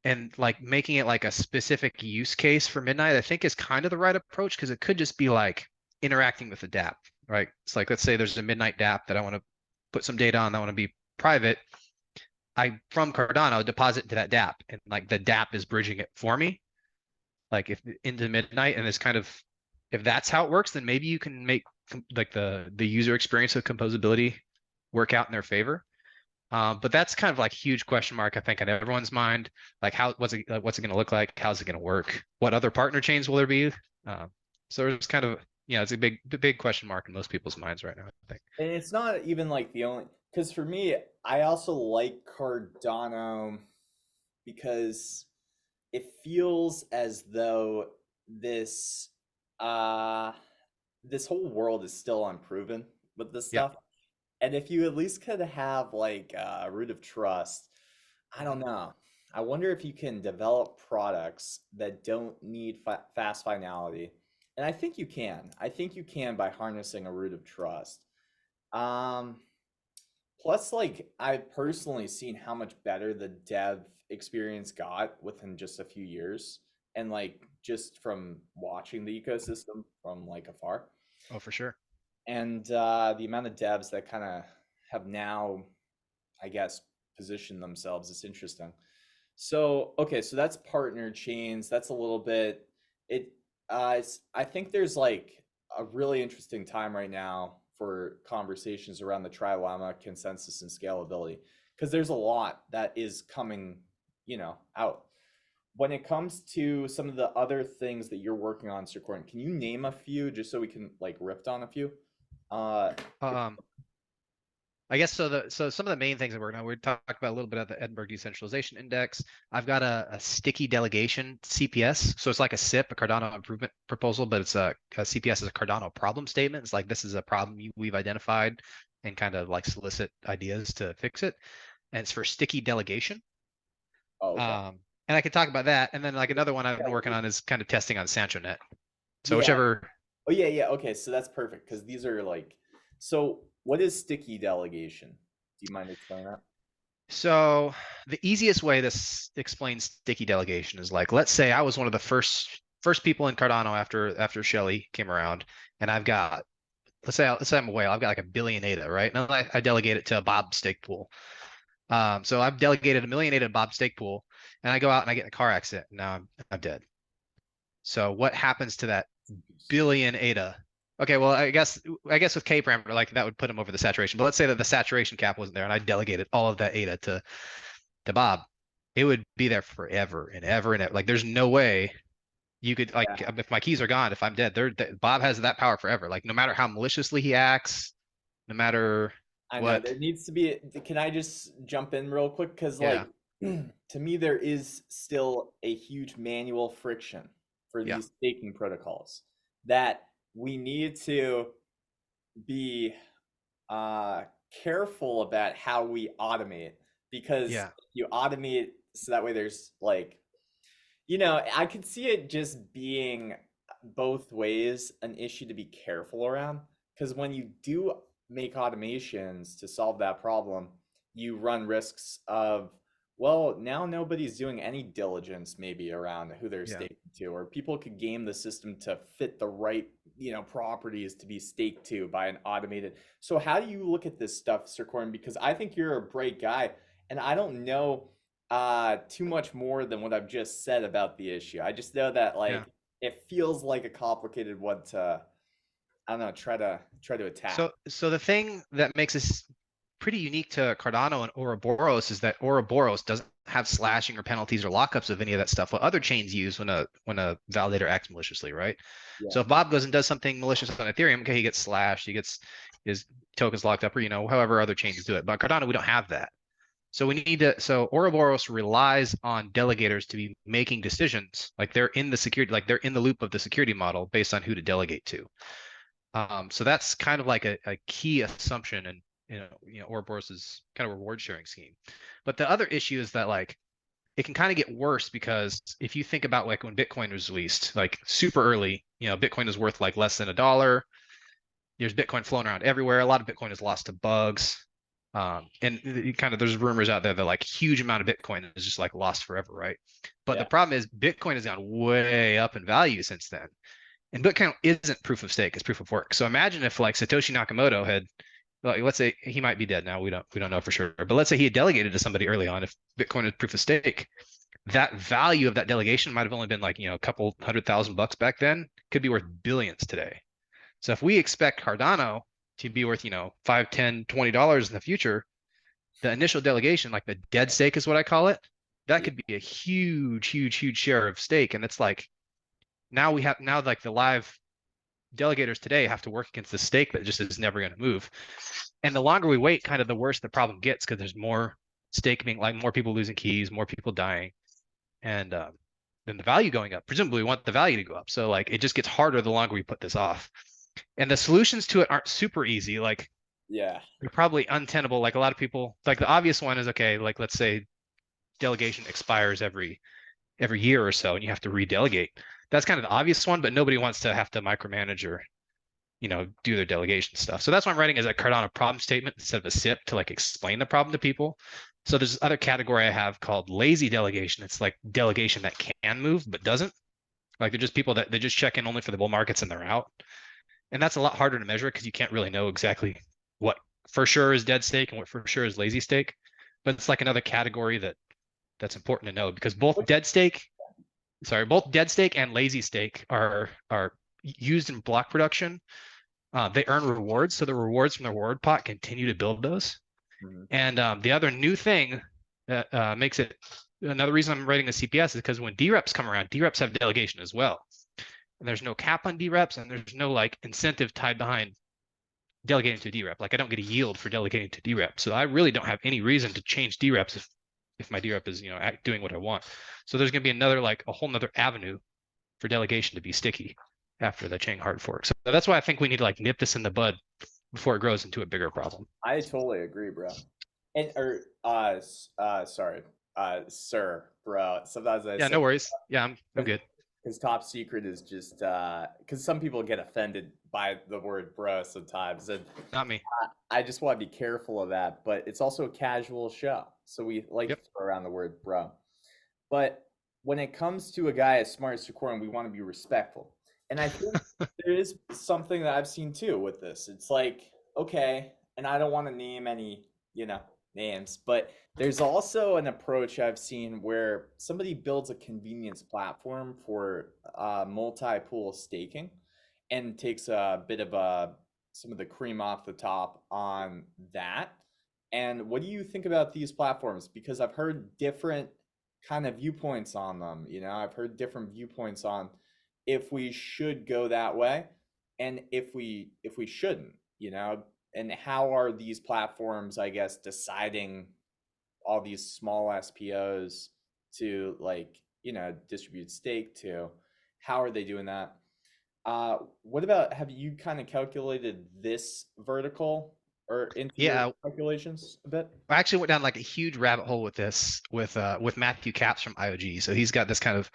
And like making it like a specific use case for Midnight, I think is kind of the right approach because it could just be like interacting with the dApp, right? It's like let's say there's a Midnight dApp that I want to put some data on, that I want to be private. I from Cardano deposit into that dApp, and like the dApp is bridging it for me, like if into Midnight, and it's kind of if that's how it works, then maybe you can make like the user experience of composability work out in their favor. But that's kind of like huge question mark, I think, on everyone's mind. Like, what's it going to look like? How's it going to work? What other partner chains will there be? Um, so it's kind of, it's a big question mark in most people's minds right now, I think. And it's not even like the only, because for me, I also like Cardano because it feels as though this uh this whole world is still unproven with this Yeah. stuff. And if you at least could have like a root of trust, I Mhm. don't know. I wonder if you can develop products that don't need fast finality. And I think you can. I think you can by harnessing a root of trust. Um, Plus, like I've personally seen how much better the dev experience got within just a few years, and like just from watching the ecosystem from like afar, Oh, for sure. and the amount of devs that kind of have now, I guess, positioned themselves is interesting. So okay, so that's partner chains. That's a little bit it. I think there's like a really interesting time right now for conversations around the trilemma, consensus, and scalability because there's a lot that is coming, out. When it comes to some of the other things that you're working on, Sir Corin, can you name a few just so we can like riff on a few? If Um, I guess so. So some of the main things that we're going to we talked about a little bit of the Edinburgh Decentralization Index. I've got a sticky delegation CPS. So it's like a SIP, a Cardano improvement proposal, but it's a CPS is a Cardano problem statement. It's like this is a problem we've identified and kind of like solicit ideas to fix it. And it's for sticky delegation. oh, okay. And I can talk about that. And then like another one I've been working on is kind of testing on Sancho net. So Yeah. whichever. Oh, yeah, yeah. Okay, so that's perfect because these are like, so what is sticky delegation? Do you mind explaining that? So the easiest way this explains sticky delegation is like, let's say I was one of the first people in Cardano after Shelly came around, and I've got let's say I'm a whale, I've got like a billion ADA, right? And I delegate it to a Bob stake pool. So I've delegated a million ADA to Bob stake pool, and I go out and I get in a car accident, and now I'm dead. So what happens to that billion ADA? Okay, well I guess with K parameter like that would put him over the saturation. But let's say that the saturation cap wasn't there, and I delegated all of that ADA to Bob, it would be there forever and ever and ever. Like there's no way you could like Yeah, if my keys are gone, if I'm dead, Bob has that power forever. Like no matter how maliciously he acts, no matter I know what. there needs to be. Can I just jump in real quick? Because, Yeah, like, to me, there is still a huge manual friction for yeah, these staking protocols that we need to be uh, careful about how we automate. Because yeah, if you automate so that way there's like, I could see it just being both ways an issue to be careful around. Because when you do make automations to solve that problem, you run risks of, well, now nobody's doing any diligence maybe around who they're yeah. staking to, or people could game the system to fit the right properties to be staked to by an automated. So how do you look at this stuff, Sir Corin? Because I think you're a bright guy, and I don't know too much more than what I've just said about the issue. I just know that Yeah. like it feels like a complicated one to, I don't know, try to attack. So the thing that makes this pretty unique to Cardano and Ouroboros is that Ouroboros doesn't have slashing or penalties or lockups of any of that stuff. What other chains use when a validator acts maliciously, right? Yeah. So if Bob goes and does something malicious on Ethereum, okay, he gets slashed, he gets his tokens locked up, or however other chains do it. But Cardano, we don't have that. So we need to. So Ouroboros relies on delegators to be making decisions, like they're in the security, like they're in the loop of the security model based on who to delegate to. So that's kind of like a key assumption in Ouroboros's kind of reward sharing scheme. But the other issue is that like it can kind of get worse because if you think about like when Bitcoin was released, like super early, Bitcoin is worth like less than $1. There's Bitcoin flowing around everywhere. A lot of Bitcoin is lost to bugs. And kind of there's rumors out there that like huge amount of Bitcoin is just like lost forever, right? But the Yeah. problem is Bitcoin has gone way up in value since then. And Bitcoin isn't proof of stake; it's proof of work. So imagine if like Satoshi Nakamoto had, like, let's say he might be dead now. We don't know for sure. But let's say he had delegated to somebody early on. If Bitcoin is proof of stake, that value of that delegation might have only been like a couple $100,000 back then. Could be worth billions today. So if we expect Cardano to be worth 5, 10, $20 in the future, the initial delegation, like the dead stake is what I call it, that Yeah. could be a huge, huge, huge share of stake. And it's like now like the live delegators today have to work against the stake that just is never going to move. And the longer we wait, kind of the worse the problem gets because there's more stake being like more people losing keys, more people dying, and then the value going up. Presumably, we want the value to go up. So like it just gets harder the longer we put this off. And the solutions to it aren't super easy. Like Yeah. they're probably untenable. Like a lot of people, like the obvious one is okay. Like let's say delegation expires every year or so, and you have to redelegate. That's kind of the obvious one, but nobody wants to have to micromanage or do their delegation stuff. So that's why I'm writing as a Cardano problem statement instead of a SIP to like explain the problem to people. So there's this other category I have called lazy delegation. It's like delegation that can move but doesn't. Like they're just people that they just check in only for the bull markets and they're out. And that's a lot harder to measure because you can't really know exactly what for sure is dead stake and what for sure is lazy stake. But it's like another category that's important to know because both dead stake and lazy stake are used in block production. They earn rewards, so the rewards from the reward pot continue to build those. Mhm. And the other new thing that makes it another reason I'm writing a CPS is because when DREPs come around, DREPs have delegation as well. And there's no cap on DREPs, and there's no like incentive tied behind delegating to DREP. Like I don't get a yield for delegating to DREP, so I really don't have any reason to change DREPs if my DREP is doing what I want. So there's going to be another like a whole nother avenue for delegation to be sticky after the Chang hard fork. So that's why I think we need to like nip this in the bud before it grows into a bigger problem. I totally agree, bro. And or sorry, sir, bro. Sometimes I Yeah, say no worries. Yeah, I'm good. because top secret is just because some people get offended by the word bro sometimes, and Not me. I just want to be careful of that. But it's also a casual show, so we like Yep. to throw around the word bro. But when it comes to a guy as smart as Shakur, we want to be respectful. And I think there is something that I've seen too with this. It's like, okay, and I don't want to name any, names, but there's also an approach I've seen where somebody builds a convenience platform for multi-pool staking and takes a bit of some of the cream off the top on that. And what do you think about these platforms? Because I've heard different kind of viewpoints on them. I've heard different viewpoints on if we should go that way and if we shouldn't, and how are these platforms, I guess, deciding all these small SPOs to like, distribute stake to? How are they doing that? What about, have you kind of calculated this vertical or into your Yeah, calculations a bit? I actually went down like a huge rabbit hole with this with Matthew Capps from IOG. So he's got this kind of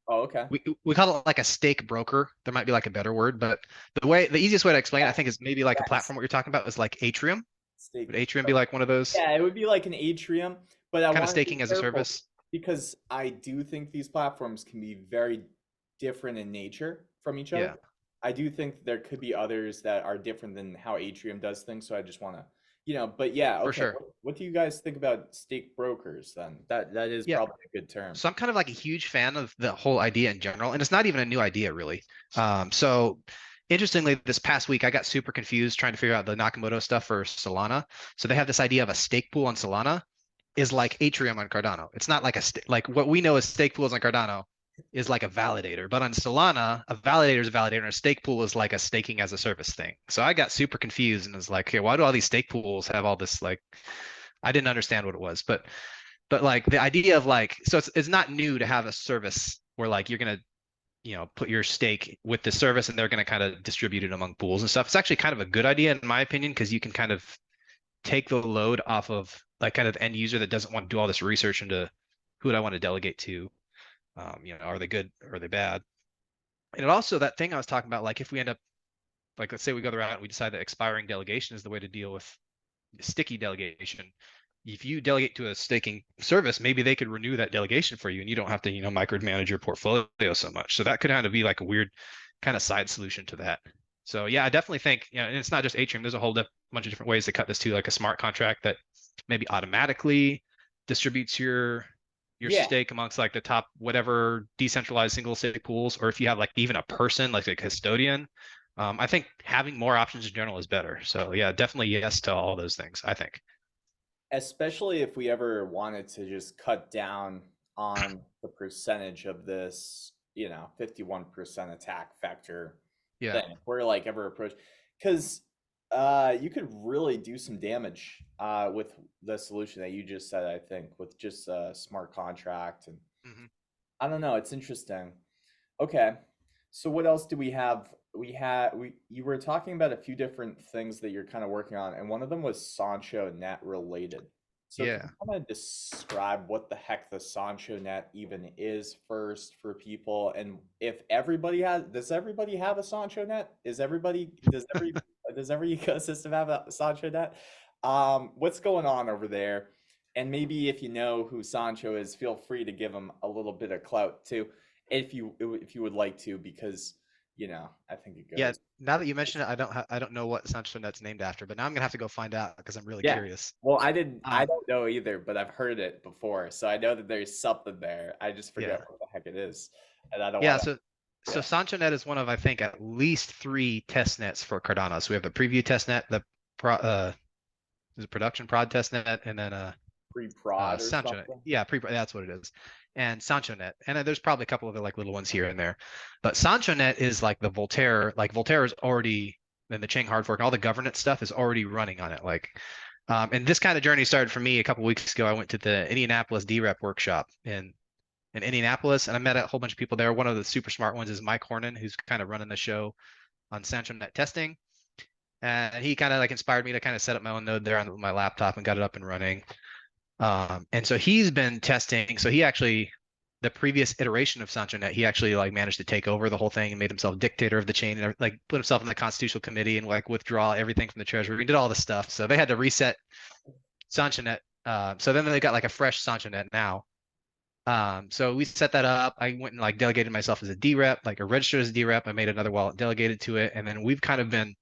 Oh, okay. we call it like a stake broker. There might be like a better word, but the easiest way to explain it, I Yeah, think, is maybe like a yes. platform. What you're talking about is like Atrium. Stake. Would Atrium be like one of those Yeah, it would be like an atrium, but I kind of want to be staking as a careful service? because I do think these platforms can be very different in nature from each other. Yeah. I do think there could be others that are different than how Atrium does things. So I just want to, but yeah, For okay. sure. What do you guys think about stake brokers then? That is Yeah. probably a good term. So I'm kind of like a huge fan of the whole idea in general, and it's not even a new idea really. So interestingly, this past week I got super confused trying to figure out the Nakamoto stuff for Solana. So they have this idea of a stake pool on Solana is like Atrium on Cardano. It's not like like what we know as stake pools on Cardano is like a validator, but on Solana, a validator is a validator, and a stake pool is like a staking as a service thing. So I got super confused and was like, okay, why do all these stake pools have all this like? I didn't understand what it was, but like the idea of like, so it's not new to have a service where like you're gonna put your stake with the service and they're going to kind of distribute it among pools and stuff. It's actually kind of a good idea in my opinion because you can kind of take the load off of like kind of end user that doesn't want to do all this research into who do I want to delegate to. Are they good or are they bad? And it also that thing I was talking about, like if we end up like let's say we go the route and we decide that expiring delegation is the way to deal with sticky delegation. If you delegate to a staking service, maybe they could renew that delegation for you and you don't have to, micromanage your portfolio so much. So that could kind of be like a weird kind of side solution to that. So yeah, I definitely think, and it's not just Atrium, there's a whole bunch of different ways to cut this too, like a smart contract that maybe automatically distributes your Yeah, stake amongst like the top whatever decentralized single stake pools, or if you have like even a person like a custodian. I think having more options in general is better. So yeah, definitely yes to all those things, I think. especially if we ever wanted to just cut down on the percentage of this, 51% attack factor Yeah. thing. If we're like ever approach, because you could really do some damage with the solution that you just said, I think, with just a smart contract. And Mhm. I don't know, it's interesting. Okay. So what else do we have? We you were talking about a few different things that you're kind of working on, and one of them was Sancho net related. So can you Yeah. kind of describe what the heck the Sancho net even is first for people, and if everybody does everybody have a Sancho net? Does every ecosystem have a Sancho net? What's going on over there? And maybe if you know who Sancho is, feel free to give him a little bit of clout too if you would like to, because I think it Yeah. goes. Now that you mention it, I don't know what Sancho Net's named after, but now I'm gonna have to go find out because I'm really Yeah. curious. Well, I Um, don't know either, but I've heard it before, so I know that there's something there. I just forget yeah. what the heck it is, and I don't Yeah, want so to. Sancho Net is one of I think at least three test nets for Cardano. So we have the preview test net, the is it production prod test net, and then Pre-prod or Sancho Net. something. Yeah, that's what it is. And Sancho Net. And then there's probably a couple of other like little ones here and there. But Sancho Net is like the Voltaire, like Voltaire is already and the Chang hard fork, all the governance stuff is already running on it. Like and this kind of journey started for me a couple weeks ago. I went to the Indianapolis DREP workshop in Indianapolis and I met a whole bunch of people there. One of the super smart ones is Mike Hornan, who's kind of running the show on Sancho Net testing. And he kind of like inspired me to kind of set up my own node there on my laptop and got it up and running. And so he's been testing. So he actually, the previous iteration of SanchoNet, he actually like managed to take over the whole thing and made himself dictator of the chain and like put himself in the constitutional committee and like withdraw everything from the treasury. He did all this stuff. So they had to reset SanchoNet. So then they got like a fresh SanchoNet now. So we set that up. I went and like delegated myself as a DREP, like a registered as a DREP. I made another wallet delegated to it. And then we've kind of been,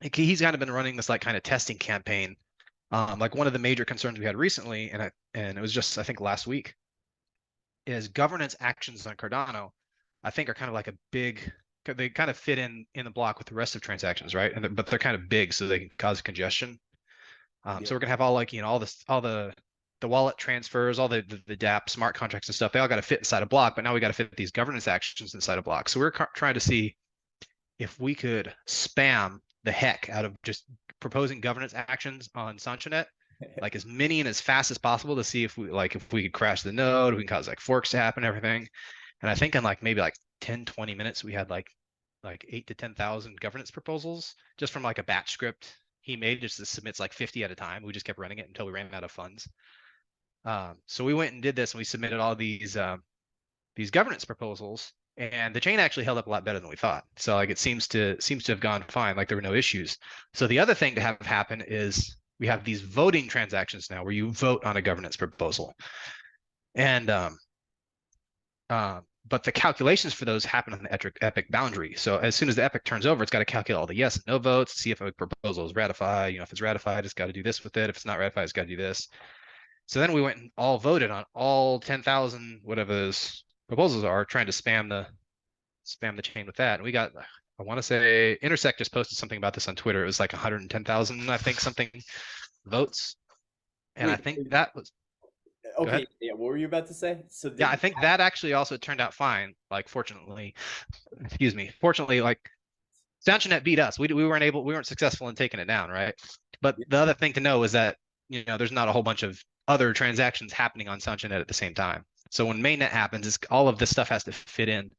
like, he's kind of been running this like kind of testing campaign. Like one of the major concerns we had recently, and it was just I think last week, is governance actions on Cardano. I think are kind of like a big. They kind of fit in the block with the rest of transactions, right? But they're kind of big, so they can cause congestion. Yeah. So we're gonna have all like all the wallet transfers, all the DApp smart contracts and stuff. They all got to fit inside a block, but now we got to fit these governance actions inside a block. So we're trying to see if we could spam the heck out of just proposing governance actions on SanchoNet, like as many and as fast as possible to see if we could crash the node, we can cause like forks to happen, everything. And I think in like maybe like 10, 20 minutes, we had like 8 to 10,000 governance proposals just from like a batch script he made just to submits like 50 at a time. We just kept running it until we ran out of funds. So we went and did this and we submitted all these governance proposals and the chain actually held up a lot better than we thought. So like it seems to have gone fine, like there were no issues. So the other thing to have happen is we have these voting transactions now where you vote on a governance proposal. And but the calculations for those happen on the epic boundary. So as soon as the epic turns over, it's got to calculate all the yes and no votes, see if a proposal is ratified. If it's ratified, it's got to do this with it. If it's not ratified, it's got to do this. So then we went and all voted on all 10,000 whatever those proposals are, trying to spam the chain with that. And we got, I want to say, Intersect just posted something about this on Twitter. It was like 110,000, I think, something votes. And I Wait, think that was, go ahead. okay, yeah, what were you about to say? So Yeah, did I think that actually also turned out fine. Like, fortunately, like SanchoNet beat us. We weren't successful in taking it down, right? But the other thing to know is that, there's not a whole bunch of other transactions happening on SanchoNet at the same time. So when mainnet happens, all of this stuff has to fit in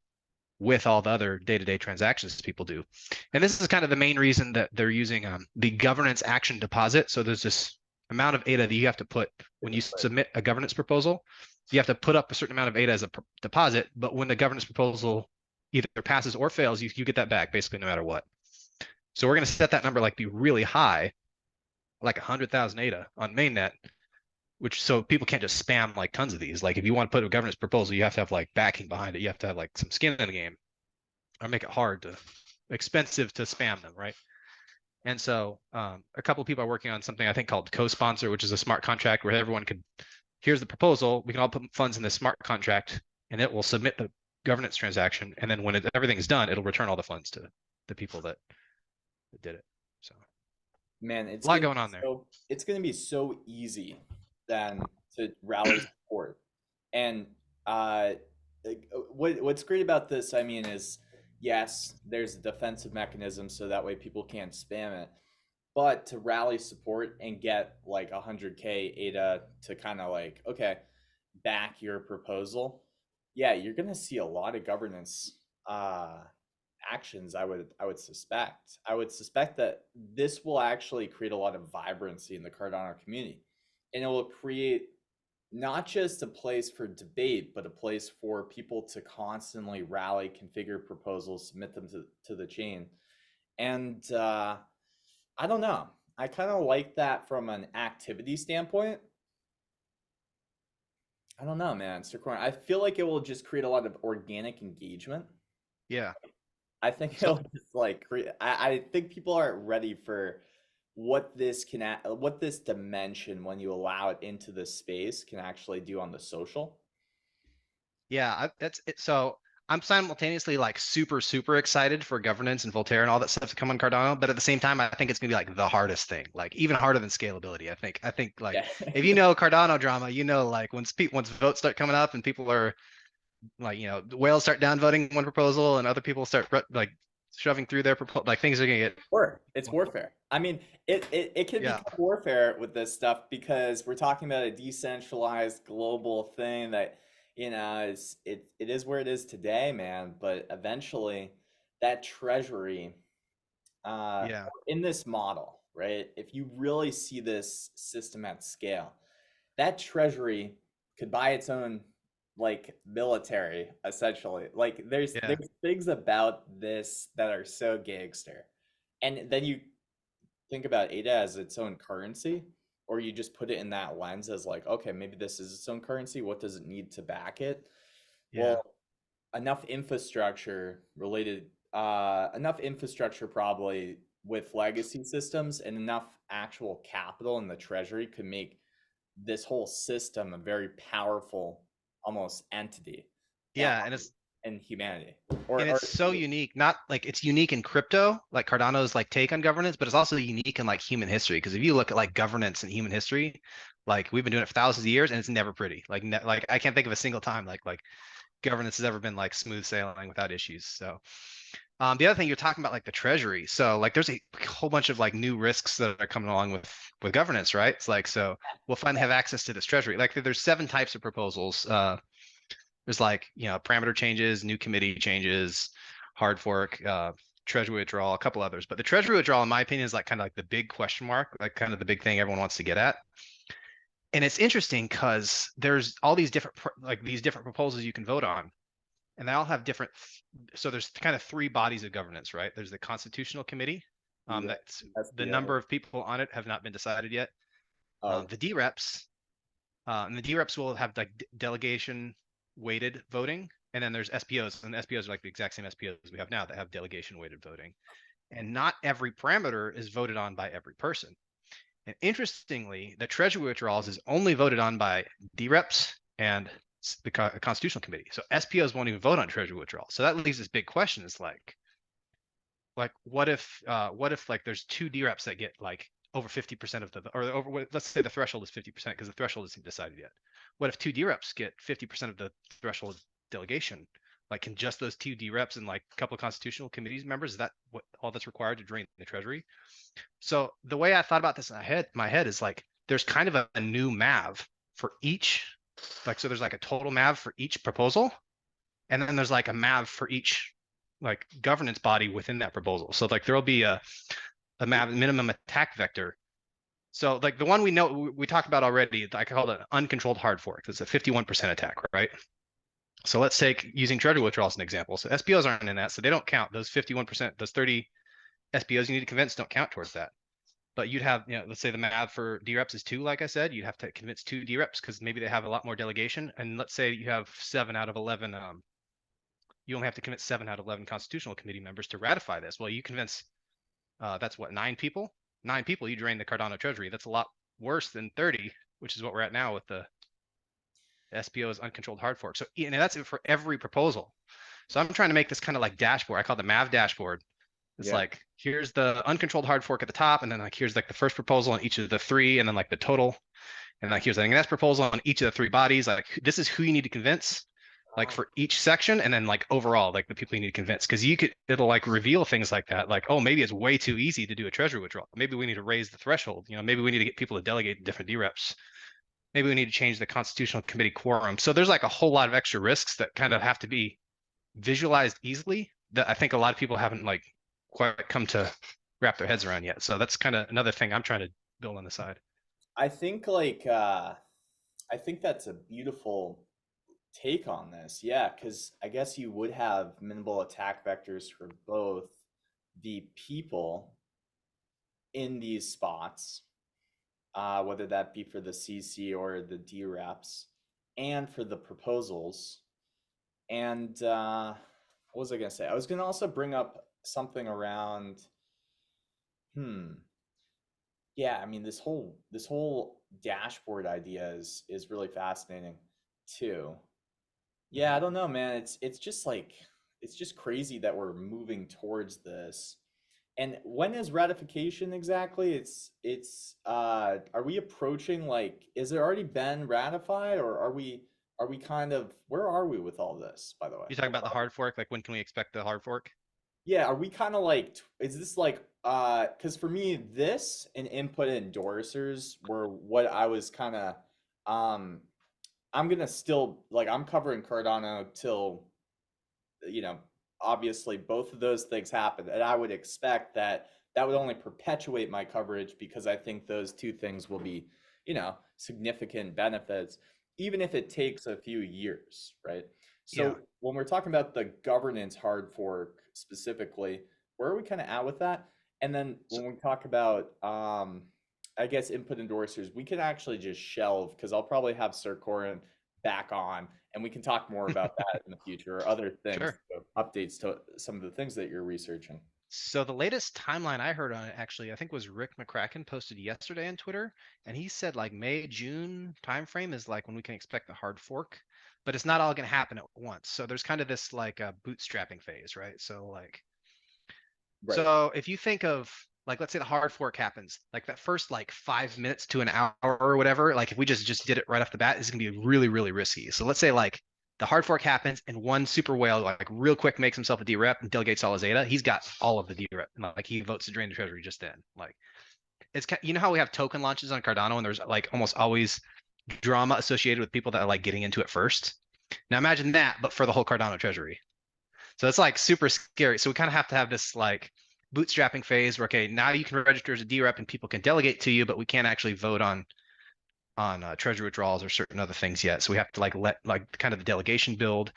with all the other day-to-day transactions people do. And this is kind of the main reason that they're using the governance action deposit. So there's this amount of ADA that you have to put when you submit a governance proposal. You have to put up a certain amount of ADA as a deposit, but when the governance proposal either passes or fails, you get that back basically no matter what. So we're going to set that number like be really high, like 100,000 ADA on mainnet, which so people can't just spam like tons of these. Like if you want to put a governance proposal, you have to have like backing behind it. You have to have like some skin in the game, or make it expensive to spam them, right? And so a couple of people are working on something I think called co-sponsor, which is a smart contract where everyone can, here's the proposal, we can all put funds in this smart contract, and it will submit the governance transaction, and then when everything is done, it'll return all the funds to the people that did it. So man, a lot going on there. it's gonna be so easy then to rally support. And what's great about this, I mean, is yes, there's a defensive mechanism so that way people can't spam it. But to rally support and get like 100K ADA to kind of like, okay, back your proposal, yeah, you're gonna see a lot of governance uh actions. I would suspect that this will actually create a lot of vibrancy in the Cardano community, and it will create not just a place for debate, but a place for people to constantly rally, configure proposals, submit them to the chain. And I don't know, I kind of like that from an activity standpoint. I don't know, man, Sir Corn, I feel like it will just create a lot of organic engagement. Yeah. I think So it'll just like I think people aren't ready for what what this dimension, when you allow it into the space, can actually do on the social. yeah, that's it. So I'm simultaneously like super excited for governance and Voltaire and all that stuff to come on Cardano, but at the same time, I think it's gonna be like the hardest thing, like even harder than scalability. I think like Yeah. if you know Cardano drama, like once votes start coming up and people are like, the whales start downvoting one proposal and other people start like shoving through their proposal, like things are gonna get It's warfare. I mean, it can yeah, become warfare with this stuff because we're talking about a decentralized global thing that, it is where it is today, man. But eventually, that treasury, uh, yeah, in this model, right? If you really see this system at scale, that treasury could buy its own like military, essentially. Like yeah, there's things about this that are so gangster. And then you think about ADA as its own currency, or you just put it in that lens as like, okay, maybe this is its own currency. What does it need to back it? yeah, Well, enough infrastructure related, enough infrastructure probably with legacy systems, and enough actual capital in the treasury could make this whole system a very powerful, almost entity yeah, and it's in humanity. and Or it's so unique. Not like it's unique in crypto, like Cardano's like take on governance, but it's also unique in like human history. Because if you look at like governance and human history, like we've been doing it for thousands of years, and it's never pretty. Like I can't think of a single time like governance has ever been like smooth sailing without issues. So the other thing you're talking about, like the treasury. So like there's a whole bunch of like new risks that are coming along with governance, right? It's like so we'll finally have access to this treasury. Like there's 7 types of proposals. There's like, parameter changes, new committee changes, hard fork, treasury withdrawal, a couple others. But the treasury withdrawal, in my opinion, is like kind of like the big question mark, like kind of the big thing everyone wants to get at. And it's interesting because there's all these different these different proposals you can vote on, and they all have different. So there's kind of 3 bodies of governance, right? There's the constitutional committee. the That's the SPO. number of people on it have not been decided yet. Oh, The D reps, and the D reps will have like delegation weighted voting. And then there's SPOs, and SPOs are like the exact same SPOs we have now that have delegation weighted voting. And not every parameter is voted on by every person. And interestingly, the treasury withdrawals is only voted on by DREPs and the Constitutional Committee. So SPOs won't even vote on treasury withdrawals. So that leaves this big question: is like what if like there's two DREPs that get like over 50% of the, or over, let's say the threshold is 50% because the threshold isn't decided yet. What if two DREPs get 50% of the threshold delegation? Like, can just those two DREPs and like a couple of constitutional committees members, is that what all that's required to drain the treasury? So the way I thought about this in my head is like there's kind of a new MAV for each, like, so there's like a total MAV for each proposal, and then there's like a MAV for each like governance body within that proposal. So like there'll be a MAV minimum attack vector. So like the one we know we talked about already, I call it an uncontrolled hard fork. It's a 51% attack, right? So let's take using treasury withdrawal as an example. So SPOs aren't in that, so they don't count. Those 51%, those 30 SPOs you need to convince don't count towards that. But you'd have, let's say the MAV for DREPs is 2, like I said, you'd have to convince 2 DREPs because maybe they have a lot more delegation. And let's say you have 7 out of 11, you only have to convince 7 out of 11 constitutional committee members to ratify this. Well, you convince, that's what, 9 people? 9 people, you drain the Cardano treasury. That's a lot worse than 30, which is what we're at now with the SPO's uncontrolled hard fork. So, and that's it for every proposal. So I'm trying to make this kind of like dashboard. I call it the MAV dashboard. It's Yeah. like, here's the uncontrolled hard fork at the top, and then like here's like the first proposal on each of the 3, and then like the total, and like here's the next proposal on each of the 3 bodies. Like this is who you need to convince, like for each section, and then like overall, like the people you need to convince, because it'll like reveal things like that, like, oh, maybe it's way too easy to do a treasury withdrawal. Maybe we need to raise the threshold. Maybe we need to get people to delegate different DREPs. Maybe we need to change the constitutional committee quorum. So there's like a whole lot of extra risks that kind of have to be visualized easily that I think a lot of people haven't like quite come to wrap their heads around yet. So that's kind of another thing I'm trying to build on the side. I think I think that's a beautiful take on this. Yeah, because I guess you would have minimal attack vectors for both the people in these spots, whether that be for the CC or the DREPs, and for the proposals. And what was I going to say? I was going to also bring up something around, hmm, yeah, I mean this whole dashboard idea is really fascinating too. Yeah, I don't know, man. It's just like it's just crazy that we're moving towards this. And when is ratification exactly? It's are we approaching, like, is it already been ratified, or are we kind of, where are we with all this, by the way? You talking about the hard fork? Like, when can we expect the hard fork? Yeah, are we kind of like is this like cuz for me this and input endorsers were what I was kind of um I'm going to still, like, I'm covering Cardano till, you know, obviously both of those things happen. And I would expect that that would only perpetuate my coverage because I think those two things will be, significant benefits, even if it takes a few years, right? Yeah. So when we're talking about the governance hard fork specifically, where are we kind of at with that? And then So, when we talk about, I guess, input endorsers, we can actually just shelve because I'll probably have Sir Corin back on and we can talk more about that in the future or other things, sure. updates to some of the things that you're researching. So the latest timeline I heard on it actually, I think was Rick McCracken posted yesterday on Twitter, and he said like May, June timeframe is like when we can expect the hard fork, but it's not all going to happen at once. So there's kind of this like bootstrapping phase, right? So like Right. So if you think of like, let's say the hard fork happens, like that first like 5 minutes to an hour or whatever, like if we just did it right off the bat, it's gonna be really, really risky. So let's say like the hard fork happens and one super whale like real quick makes himself a D-rep and delegates all his Zeta. He's got all of the D-rep. Like he votes to drain the treasury just then. Like it's how we have token launches on Cardano and there's like almost always drama associated with people that are like getting into it first. Now imagine that, but for the whole Cardano treasury. So it's like super scary. So we kind of have to have this like bootstrapping phase where, okay, now you can register as a DREP and people can delegate to you, but we can't actually vote on treasury withdrawals or certain other things yet. So we have to like let like kind of the delegation build.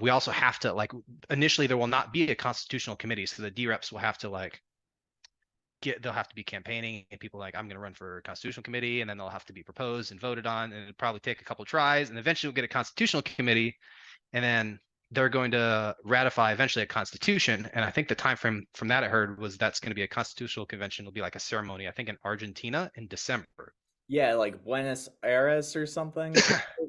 We also have to like initially there will not be a constitutional committee, so the DREPs will have to like they'll have to be campaigning and people like I'm going to run for constitutional committee, and then they'll have to be proposed and voted on, and it'll probably take a couple tries, and eventually we'll get a constitutional committee, and then they're going to ratify eventually a constitution. And I think the time frame from that I heard was that's going to be a constitutional convention. It'll be like a ceremony, I think in Argentina in December. Yeah, like Buenos Aires or something.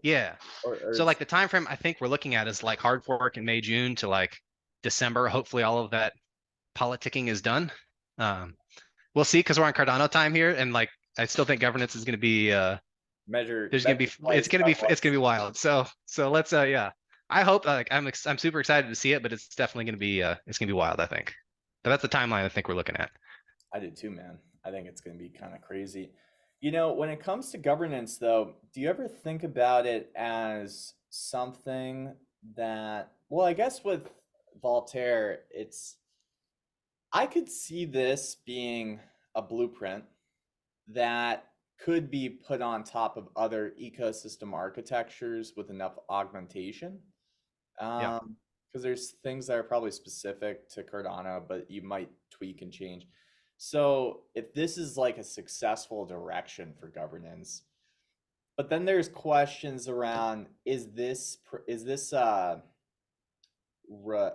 Yeah. Or So it's like the time frame I think we're looking at is like hard fork in May, June to like December. Hopefully all of that politicking is done. Um, we'll see because we're on Cardano time here, and like I still think governance is going to be there's going to measure be twice, cut it's going once. to be wild. So let's yeah. I hope like I'm super excited to see it, but it's definitely going to be it's going to be wild, I think. But that's the timeline I think we're looking at. I did too, man. I think it's going to be kind of crazy. You know, when it comes to governance, though, do you ever think about it as something that, well, I guess with Voltaire, I could see this being a blueprint that could be put on top of other ecosystem architectures with enough augmentation. Yeah. Because there's things that are probably specific to Cardano, but you might tweak and change. So if this is like a successful direction for governance, but then there's questions around is this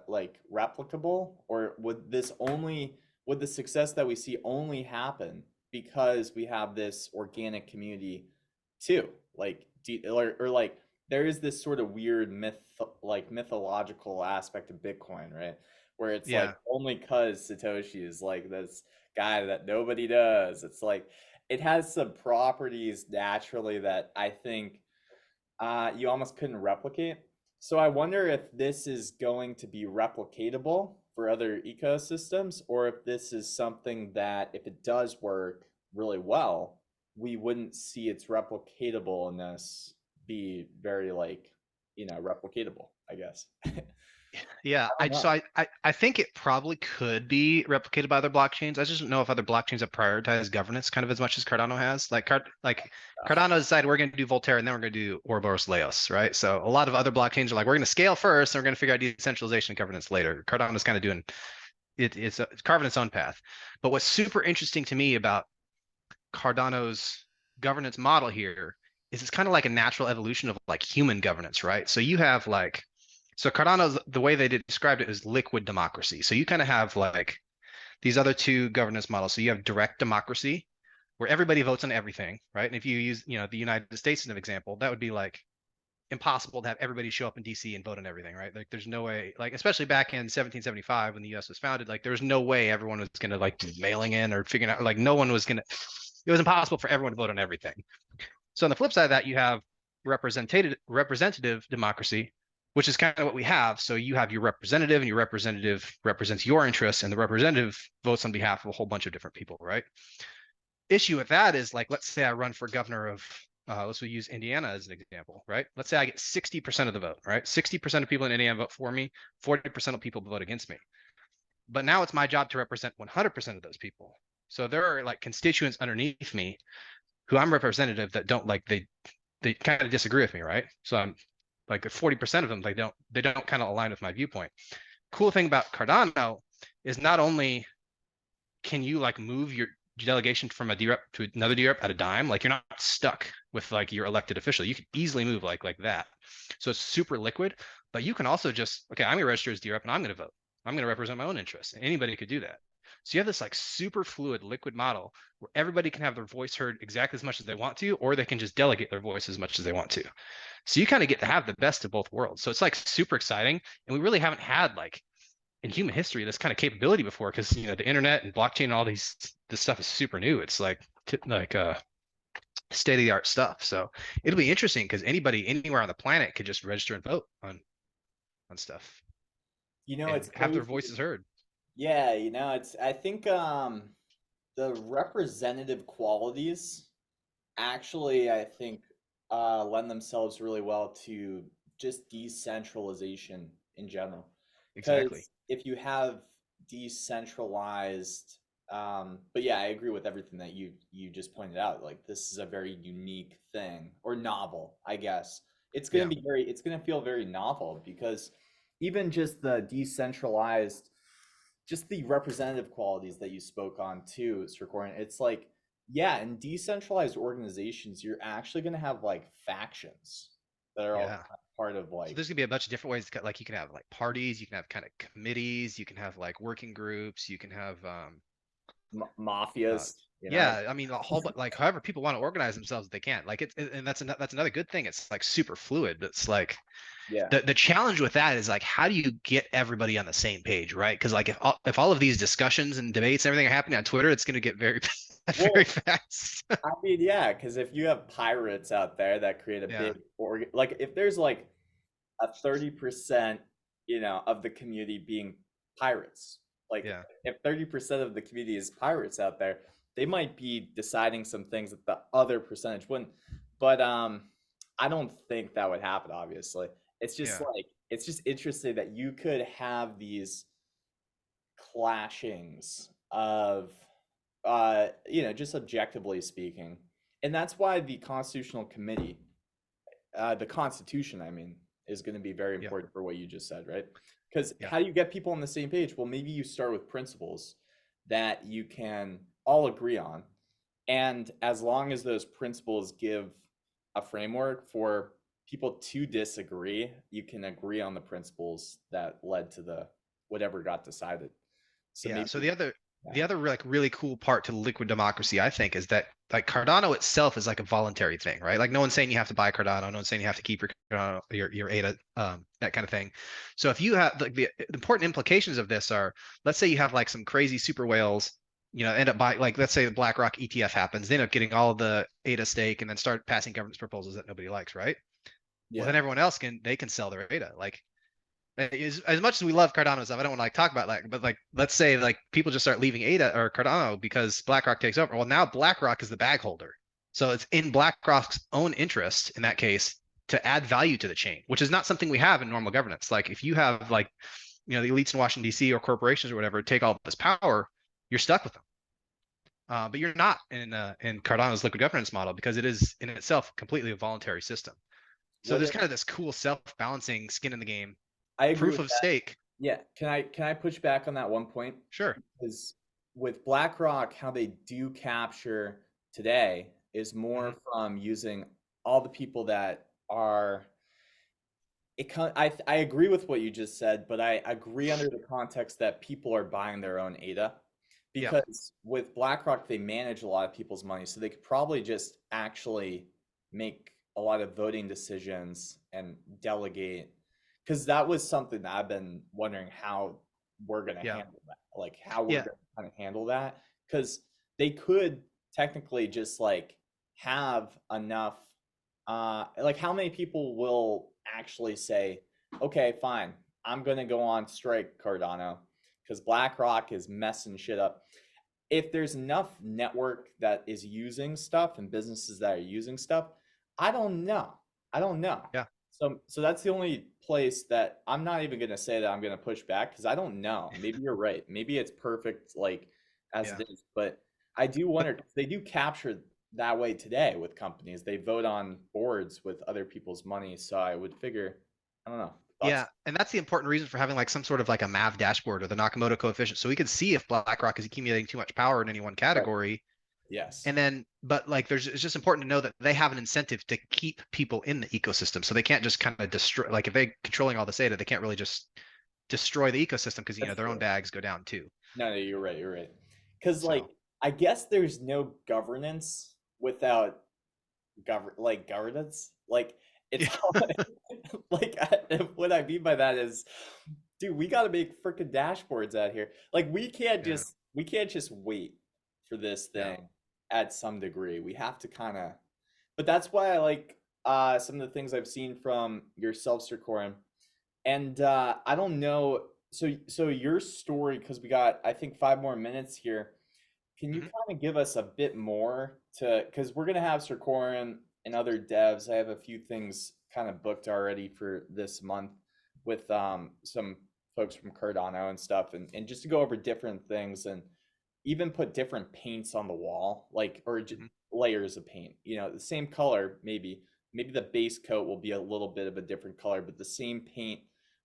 like replicable, or would the success that we see only happen because we have this organic community too, like or like there is this sort of weird mythological aspect of Bitcoin, right, where it's like Yeah. only cuz Satoshi is like this guy that nobody does. It's like it has some properties naturally that I think you almost couldn't replicate. So I wonder if this is going to be replicatable for other ecosystems, or if this is something that, if it does work really well, we wouldn't see its replicatableness be very like, replicatable, I guess. I Yeah, don't know. I think it probably could be replicated by other blockchains. I just don't know if other blockchains have prioritized governance kind of as much as Cardano has. Like Cardano decided we're going to do Voltaire and then we're going to do ouroboros Laos, right? So a lot of other blockchains are like we're going to scale first and we're going to figure out decentralization and governance later. Cardano's kind of doing it's carving its own path. But what's super interesting to me about Cardano's governance model here is it's kind of like a natural evolution of like human governance, right? So you have like so Cardano's the way they described it is liquid democracy. So you kind of have like these other two governance models. So you have direct democracy, where everybody votes on everything, right? And if you use, the United States as an example, that would be like impossible to have everybody show up in DC and vote on everything, right? Like there's no way, like especially back in 1775 when the US was founded, like there's no way everyone was gonna like do mailing in or figuring out like no one was gonna it was impossible for everyone to vote on everything. So on the flip side of that, you have representative democracy, which is kind of what we have. So you have your representative, and your representative represents your interests, and the representative votes on behalf of a whole bunch of different people, right? Issue with that is like, let's say I run for governor of, let's use Indiana as an example, right? Let's say I get 60% of the vote, right? 60% of people in Indiana vote for me, 40% of people vote against me. But now it's my job to represent 100% of those people. So there are like constituents underneath me who I'm representative that don't like they kind of disagree with me, right? So I'm like 40% of them they don't kind of align with my viewpoint. Cool thing about Cardano is not only can you like move your delegation from a DREP to another DREP at a dime, like you're not stuck with like your elected official. You can easily move like that. So it's super liquid, but you can also just okay, I'm gonna register as DREP and I'm gonna vote. I'm gonna represent my own interests. Anybody could do that. So you have this like super fluid liquid model where everybody can have their voice heard exactly as much as they want to, or they can just delegate their voice as much as they want to. So you kind of get to have the best of both worlds. So it's like super exciting. And we really haven't had like in human history this kind of capability before because the internet and blockchain and all this stuff is super new. It's like state of the art stuff. So it'll be interesting because anybody anywhere on the planet could just register and vote on stuff It's and have their crazy. voices heard. Yeah, I think the representative qualities actually, I think, lend themselves really well to just decentralization in general. Exactly. Because if you have decentralized, but yeah, I agree with everything that you just pointed out. Like this is a very unique thing, or novel, I guess. Yeah. It's gonna feel very novel because even just the decentralized, just the representative qualities that you spoke on too, Sir Gordon, it's like, yeah, in decentralized organizations, you're actually going to have like factions. that are all Yeah. kind of part of So like there's gonna be a bunch of different ways like you can have like parties, you can have kind of committees, you can have like working groups, you can have uh mafias, you know? yeah, I mean a whole but like however people want to organize themselves they can. Like and that's another good thing. It's like super fluid. It's like Yeah. the challenge with that is like how do you get everybody on the same page, right? Because like if all of these discussions and debates and everything are happening on Twitter, it's gonna get very very Well, fast. I mean, yeah, because if you have pirates out there that create a Yeah, big org, like if there's like a 30%, of the community being pirates, like yeah, if 30% of the community is pirates out there, they might be deciding some things that the other percentage wouldn't. But I don't think that would happen, obviously. yeah, It's just interesting that you could have these clashings of just objectively speaking. And that's why the Constitutional Committee, the Constitution, I mean, is going to be very yeah, important for what you just said, right? Because yeah, how do you get people on the same page? Well, maybe you start with principles that you can all agree on. And as long as those principles give a framework for people to disagree, you can agree on the principles that led to the whatever got decided. So yeah. maybe, So yeah, the other like really cool part to liquid democracy, I think, is that like Cardano itself is like a voluntary thing, right? Like no one's saying you have to buy Cardano, no one's saying you have to keep your Cardano, your ADA, that kind of thing. So if you have like the important implications of this are, let's say you have like some crazy super whales, end up buying like let's say the BlackRock ETF happens, they end up getting all of the ADA stake and then start passing governance proposals that nobody likes, right? Well, yeah, then everyone else can sell their ADA. Like as much as we love Cardano and stuff, I don't want to like talk about that. But like, let's say like people just start leaving ADA or Cardano because BlackRock takes over. Well, now BlackRock is the bag holder, so it's in BlackRock's own interest in that case to add value to the chain, which is not something we have in normal governance. Like if you have like the elites in Washington D.C. or corporations or whatever take all this power, you're stuck with them. But you're not in Cardano's liquid governance model because it is in itself completely a voluntary system. So what there's if kind of this cool self-balancing skin in the game, I agree proof with of that? stake. Yeah, can I push back on that one point? Sure. Because with BlackRock, how they do capture today is Hmm. more from using all the people that are I agree with what you just said, but I agree under the context that people are buying their own ADA Yeah. because with BlackRock they manage a lot of people's money, so they could probably just actually make a lot of voting decisions and delegate. Because that was something that I've been wondering how we're gonna Yeah. handle that, like how we're Yeah. gonna kind of handle that, because they could technically just like have enough like how many people will actually say, okay, fine, I'm gonna go on strike, Cardano, because BlackRock is messing shit up. If there's enough network that is using stuff and businesses that are using stuff, I don't know. I don't know. Yeah. So that's the only place that I'm not even gonna say that I'm gonna push back because I don't know. Maybe you're right. Maybe it's perfect like as Yeah. it is, but I do But wonder 'cause they do capture that way today with companies. They vote on boards with other people's money, so I would figure, I don't know. yeah, Thoughts? and that's the important reason for having like some sort of like a MAV dashboard or the Nakamoto coefficient. So we can see if BlackRock is accumulating too much power in any one Right. category. Yes. And then, but like it's just important to know that they have an incentive to keep people in the ecosystem. So they can't just kind of destroy, like if they're controlling all this data, they can't really just destroy the ecosystem because, That's their own true. bags go down too. No, no, you're right. You're right. Because like So I guess there's no governance without governance. Like it's yeah, like what I mean by that is, dude, we got to make freaking dashboards out here. Like yeah, we can't just wait for this yeah, thing at some degree. We have to kind of. But that's why I like some of the things I've seen from yourself, Sir Corin. And I don't know. So your story, because we got I think 5 more minutes here. Can you hmm, kind of give us a bit more to, because we're gonna have Sir Corin and other devs. I have a few things kind of booked already for this month with some folks from Cardano and stuff, and just to go over different things and even put different paints on the wall, like hmm, layers of paint. The same color, maybe the base coat will be a little bit of a different color, but the same paint.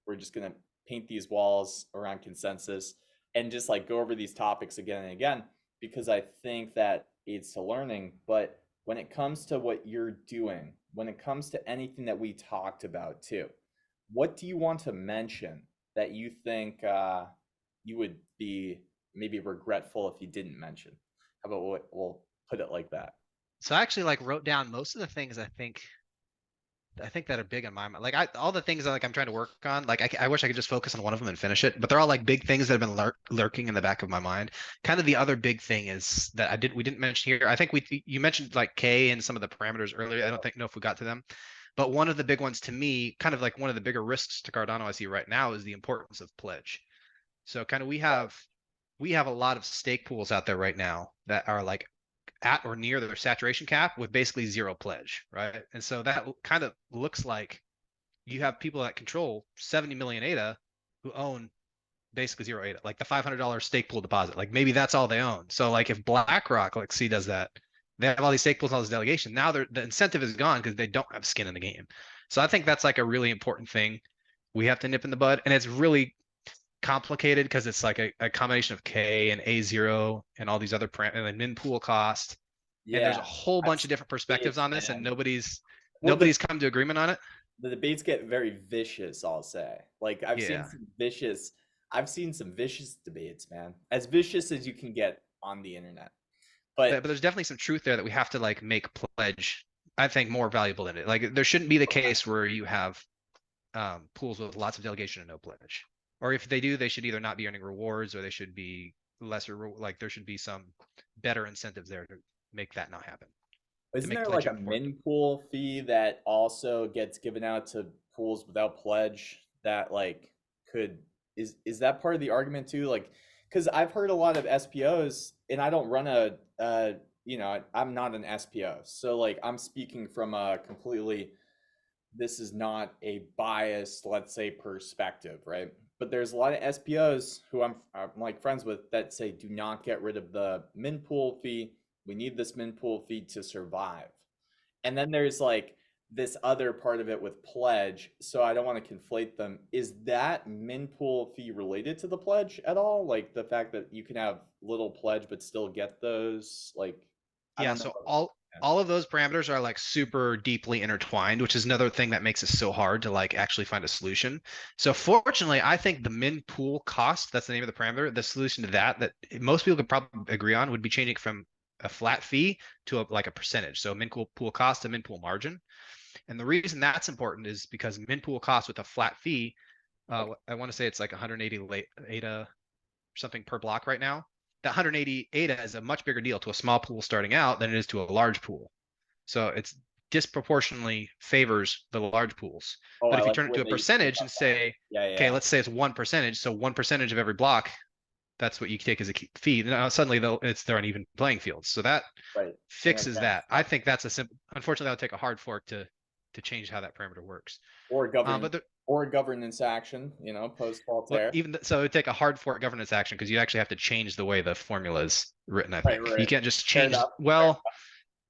We're just gonna paint these walls around consensus and just like go over these topics again and again because I think that aids to learning. But when it comes to what you're doing, when it comes to anything that we talked about too, what do you want to mention that you think you would be maybe regretful if you didn't mention? How about we'll put it like that? So I actually like wrote down most of the things I think that are big in my mind. Like all the things that like I'm trying to work on. Like I wish I could just focus on one of them and finish it. But they're all like big things that have been lurking in the back of my mind. Kind of the other big thing is that we didn't mention here. I think you mentioned like K and some of the parameters earlier. I don't know if we got to them. But one of the big ones to me, kind of like one of the bigger risks to Cardano I see right now is the importance of pledge. So kind of we have a lot of stake pools out there right now that are like at or near their saturation cap with basically zero pledge, right? And so that kind of looks like you have people that control 70 million ADA who own basically zero ADA, like the $500 stake pool deposit. Like maybe that's all they own. So like if BlackRock, like C does that, they have all these stake pools, all this delegation. Now the incentive is gone because they don't have skin in the game. So I think that's like a really important thing we have to nip in the bud. And it's really complicated because it's like a combination of K and A0 and all these other and then min pool cost. And there's Yeah, a whole I've bunch of seen different perspectives debates, on this, and man. nobody's Well, the nobody's come to agreement on it. the debates get very vicious, I'll say. Like Yeah. I've seen some vicious debates, man. As vicious as you can get on the internet. But But there's definitely some truth there that we have to like make pledge, I think, more valuable than it. Like there shouldn't be the case where you have pools with lots of delegation and no pledge. Or if they do, they should either not be earning rewards or they should be lesser, like there should be some better incentives there to make that not happen, to isn't make there like pledge a important. min pool fee that also gets given out to pools without pledge that like could is that part of the argument too? Like, because I've heard a lot of SPOs, and I don't run I'm not an SPO, so like I'm speaking from a completely this is not a biased, let's say, perspective, right? But there's a lot of SPOs who I'm like friends with that say, do not get rid of the min pool fee. We need this min pool fee to survive. And then there's like this other part of it with pledge. So I don't want to conflate them. Is that min pool fee related to the pledge at all? Like the fact that you can have little pledge but still get those? Like, I Yeah, don't know. so all of those parameters are like super deeply intertwined, which is another thing that makes it so hard to like actually find a solution. So fortunately, I think the min pool cost, that's the name of the parameter, the solution to that most people could probably agree on would be changing from a flat fee to like a percentage. So min pool cost to min pool margin. And the reason that's important is because min pool cost with a flat fee, Okay. I want to say it's like 180 ADA something per block right now. That 180 ADA is a much bigger deal to a small pool starting out than it is to a large pool. So it's disproportionately favors the large pools. Oh, But I if you like turn the it way to a that you think percentage about and that. say, Yeah, okay, yeah, let's say it's 1%, so 1% of every block, that's what you take as a fee. Now suddenly they're an even playing field. So that right. That makes fixes sense. that. I think that's a simple. Unfortunately, that'll take a hard fork to change how that parameter works. Or govern But the, or governance action, post Well, Voltaire. so it'd take a hard fork governance action because you actually have to change the way the formula is written, I Right, think. You right. can't just Fair change, enough. well,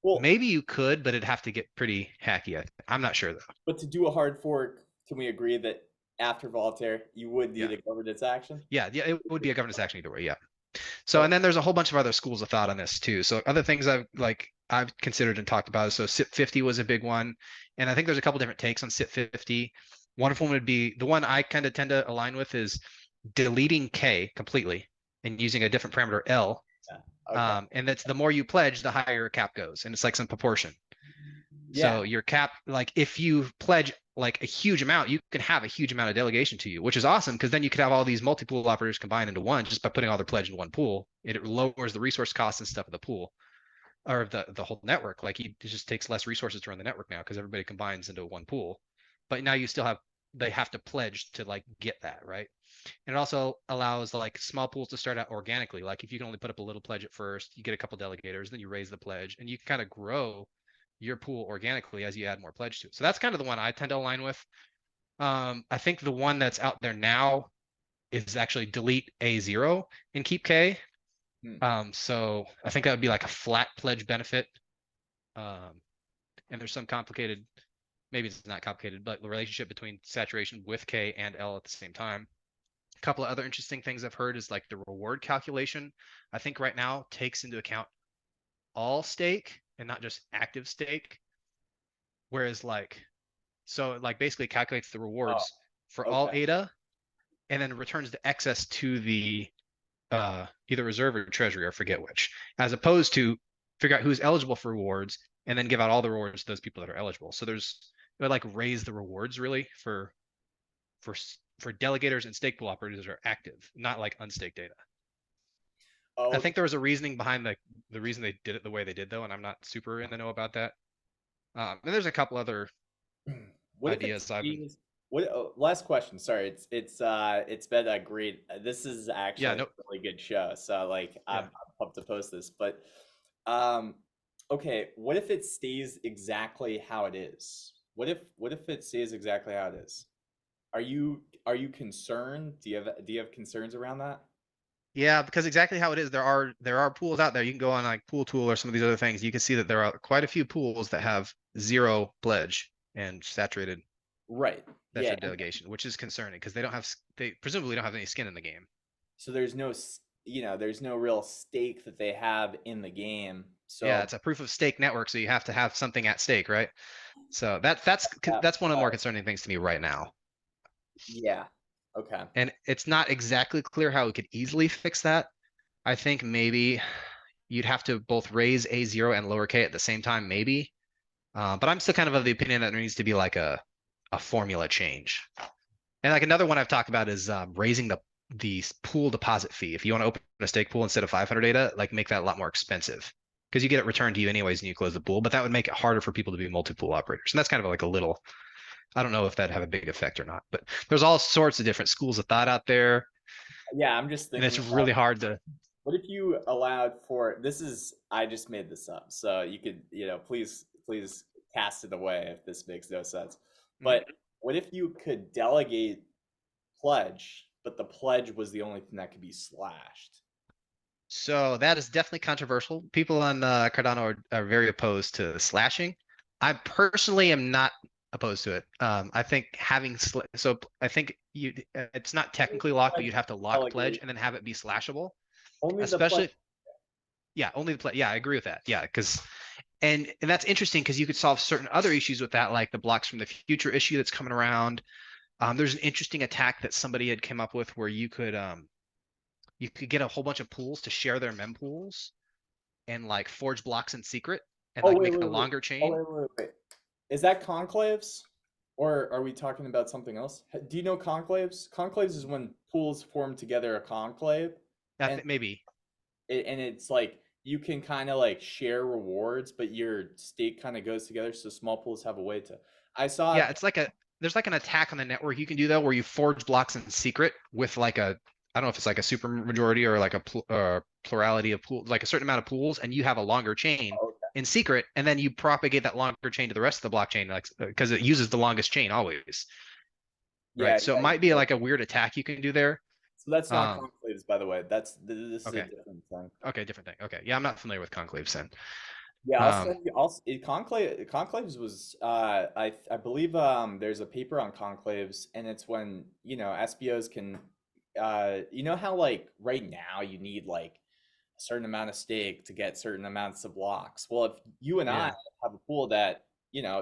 Well, maybe you could, but it'd have to get pretty hacky. I'm not sure though. but to do a hard fork, can we agree that after Voltaire, you would Yeah. need a governance action? Yeah, it would be a governance action either way. Yeah. So, Okay. and then there's a whole bunch of other schools of thought on this too. So other things I've considered and talked about. So SIP 50 was a big one. And I think there's a couple different takes on SIP 50. One of them would be the one I kind of tend to align with is deleting K completely and using a different parameter L. Yeah. Okay. And that's the more you pledge, the higher your cap goes. And it's like some proportion. Yeah. So your cap, like if you pledge like a huge amount, you can have a huge amount of delegation to you, which is awesome because then you could have all these multi-pool operators combined into one just by putting all their pledge in one pool. It lowers the resource costs and stuff of the pool or the whole network. Like it just takes less resources to run the network now because everybody combines into one pool. But now you still have they have to pledge to like get that, right? And it also allows like small pools to start out organically. Like if you can only put up a little pledge at first, you get a couple delegators, then you raise the pledge, and you can kind of grow your pool organically as you add more pledge to it. So that's kind of the one I tend to align with. I think the one that's out there now is actually delete A0 and keep K. Hmm. So I think that would be like a flat pledge benefit. Um, and there's some complicated, maybe it's not complicated, but the relationship between saturation with K and L at the same time. A couple of other interesting things I've heard is like the reward calculation. I think right now takes into account all stake and not just active stake. Whereas like, so it like basically calculates the Oh, rewards for all okay. ADA and then returns the excess to the either reserve or treasury, I forget which, as opposed to figure out who's eligible for rewards and then give out all the rewards to those people that are eligible. So it would like raise the rewards really for for delegators and stake pool operators that are active, not like unstaked data. Oh, I okay. think there was a reasoning behind the reason they did it the way they did though, and I'm not super in the know about that. And there's a couple other What if it ideas I've been. stays? What? Oh, last question. Sorry, it's been a great. This is Yeah, actually a no, really good show. So like yeah. I'm pumped to post this. But um, okay. What if it stays exactly how it is? What if it stays exactly how it is? Are you concerned? Do you have concerns around that? Yeah, because exactly how it is, there are pools out there. You can go on like Pool Tool or some of these other things. You can see that there are quite a few pools that have zero pledge and Right. Yeah. saturated delegation, which is concerning because they presumably don't have any skin in the game. So there's no real stake that they have in the game. Yeah, So it's a proof of stake network, so you have to have something at stake, right? So yeah. that's one of the more concerning things to me right now. Yeah. Okay. And it's not exactly clear how we could easily fix that. I think maybe you'd have to both raise A0 and lower K at the same time, maybe. But I'm still kind of the opinion that there needs to be like a formula change. And like another one I've talked about is raising the pool deposit fee. If you want to open a stake pool instead of 500 data, like make that a lot more expensive because you get it returned to you anyways and you close the pool. But that would make it harder for people to be multi-pool operators. And that's kind of like a little. I don't know if that'd have a big effect or not. But there's all sorts of different schools of thought out there, Yeah, I'm just and it's thinking about really hard to. what if you allowed for this is I just made this up. So you could, please cast it away if this makes no sense. Mhm. But what if you could delegate pledge, but the pledge was the only thing that could be slashed? So that is definitely controversial. People on Cardano are very opposed to slashing. I personally am not opposed to it. I think so I think it's not Only technically the locked, but pledge you'd have to lock pledge delegate. and then have it be slashable. Only the pledge. Especially, yeah, only the pledge. Yeah, I agree with that. Yeah, because and that's interesting because you could solve certain other issues with that, like the blocks from the future issue that's coming around. There's an interesting attack that somebody had come up with where you could get a whole bunch of pools to share their mempools and like forge blocks in secret and Oh like wait, make a wait, wait. longer Oh chain. wait. Is that conclaves? Or are we talking about something else? Do you know conclaves? Conclaves is when pools form together a conclave, and Maybe. it's like you can kind of like share rewards, but your stake kind of goes together, so small pools have a way to. I saw. Yeah, it's like a there's like an attack on the network you can do though where you forge blocks in secret with like a I don't know if it's like a super majority or like a plurality of pools, like a certain amount of pools, and you have a longer chain Oh, okay. in secret, and then you propagate that longer chain to the rest of the blockchain, like because it uses the longest chain always, Yeah, right? So it might be like a weird attack you can do there. so that's not Um, conclaves, by the way. This is a okay, different thing. okay, different thing. Okay, yeah, I'm not familiar with conclaves then. Yeah, I'll Um, send you. Conclaves was I believe there's a paper on conclaves, and it's when SBOs can how like right now you need like a certain amount of stake to get certain amounts of blocks. Well, if you and I yeah. have a pool that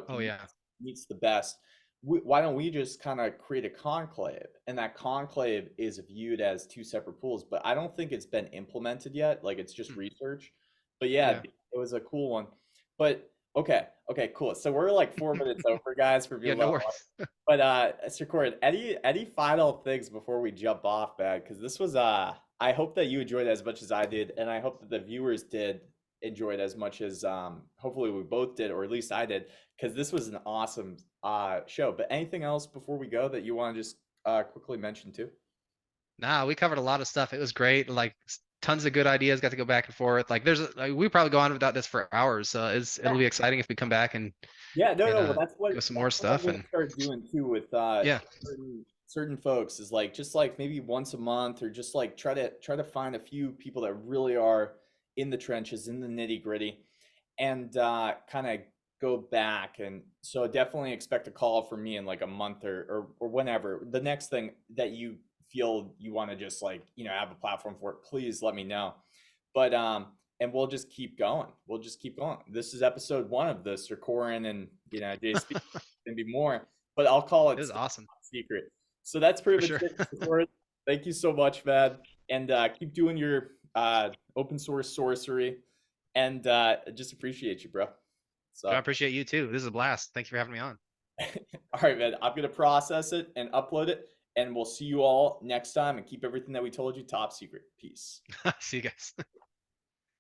Oh yeah. meets the best, why don't we just kind of create a conclave? And that conclave is viewed as two separate pools, but I don't think it's been implemented yet. Like it's just Hmm. research. But yeah, Yeah. it was a cool one. But okay, cool. So we're like 4 minutes over, guys, for Yeah, people no that. worries. But Shakur, any final things before we jump off, man? Because this was I hope that you enjoyed it as much as I did, and I hope that the viewers did enjoy it as much as hopefully we both did, or at least I did, because this was an awesome show. But anything else before we go that you want to just quickly mention too? Nah, we covered a lot of stuff. It was great. Like tons of good ideas. Got to go back and forth. Like we probably go on without this for hours. So it'll be exciting if we come back Yeah, no, and no. Well, that's go what some more that's what I'm stuff. gonna And start doing too with yeah, certain folks is like just like maybe once a month or just like try to find a few people that really are in the trenches, in the nitty gritty, and kind of go back. And so definitely expect a call from me in like a month or whenever. The next thing that you feel you want to just like have a platform for it, please let me know. But and we'll just keep going. We'll just keep going. This is episode 1 of the Sir Corin and You know, JSP can be more, but I'll call It it was still awesome top secret. So that's for pretty much sure. it for it. Thank you so much, man, and keep doing your open source sorcery, and just appreciate you, bro. I So, appreciate you too. This is a blast. Thank you for having me on. all right, man. I'm gonna process it and upload it, and we'll see you all next time. And keep everything that we told you top secret. Peace. See you guys.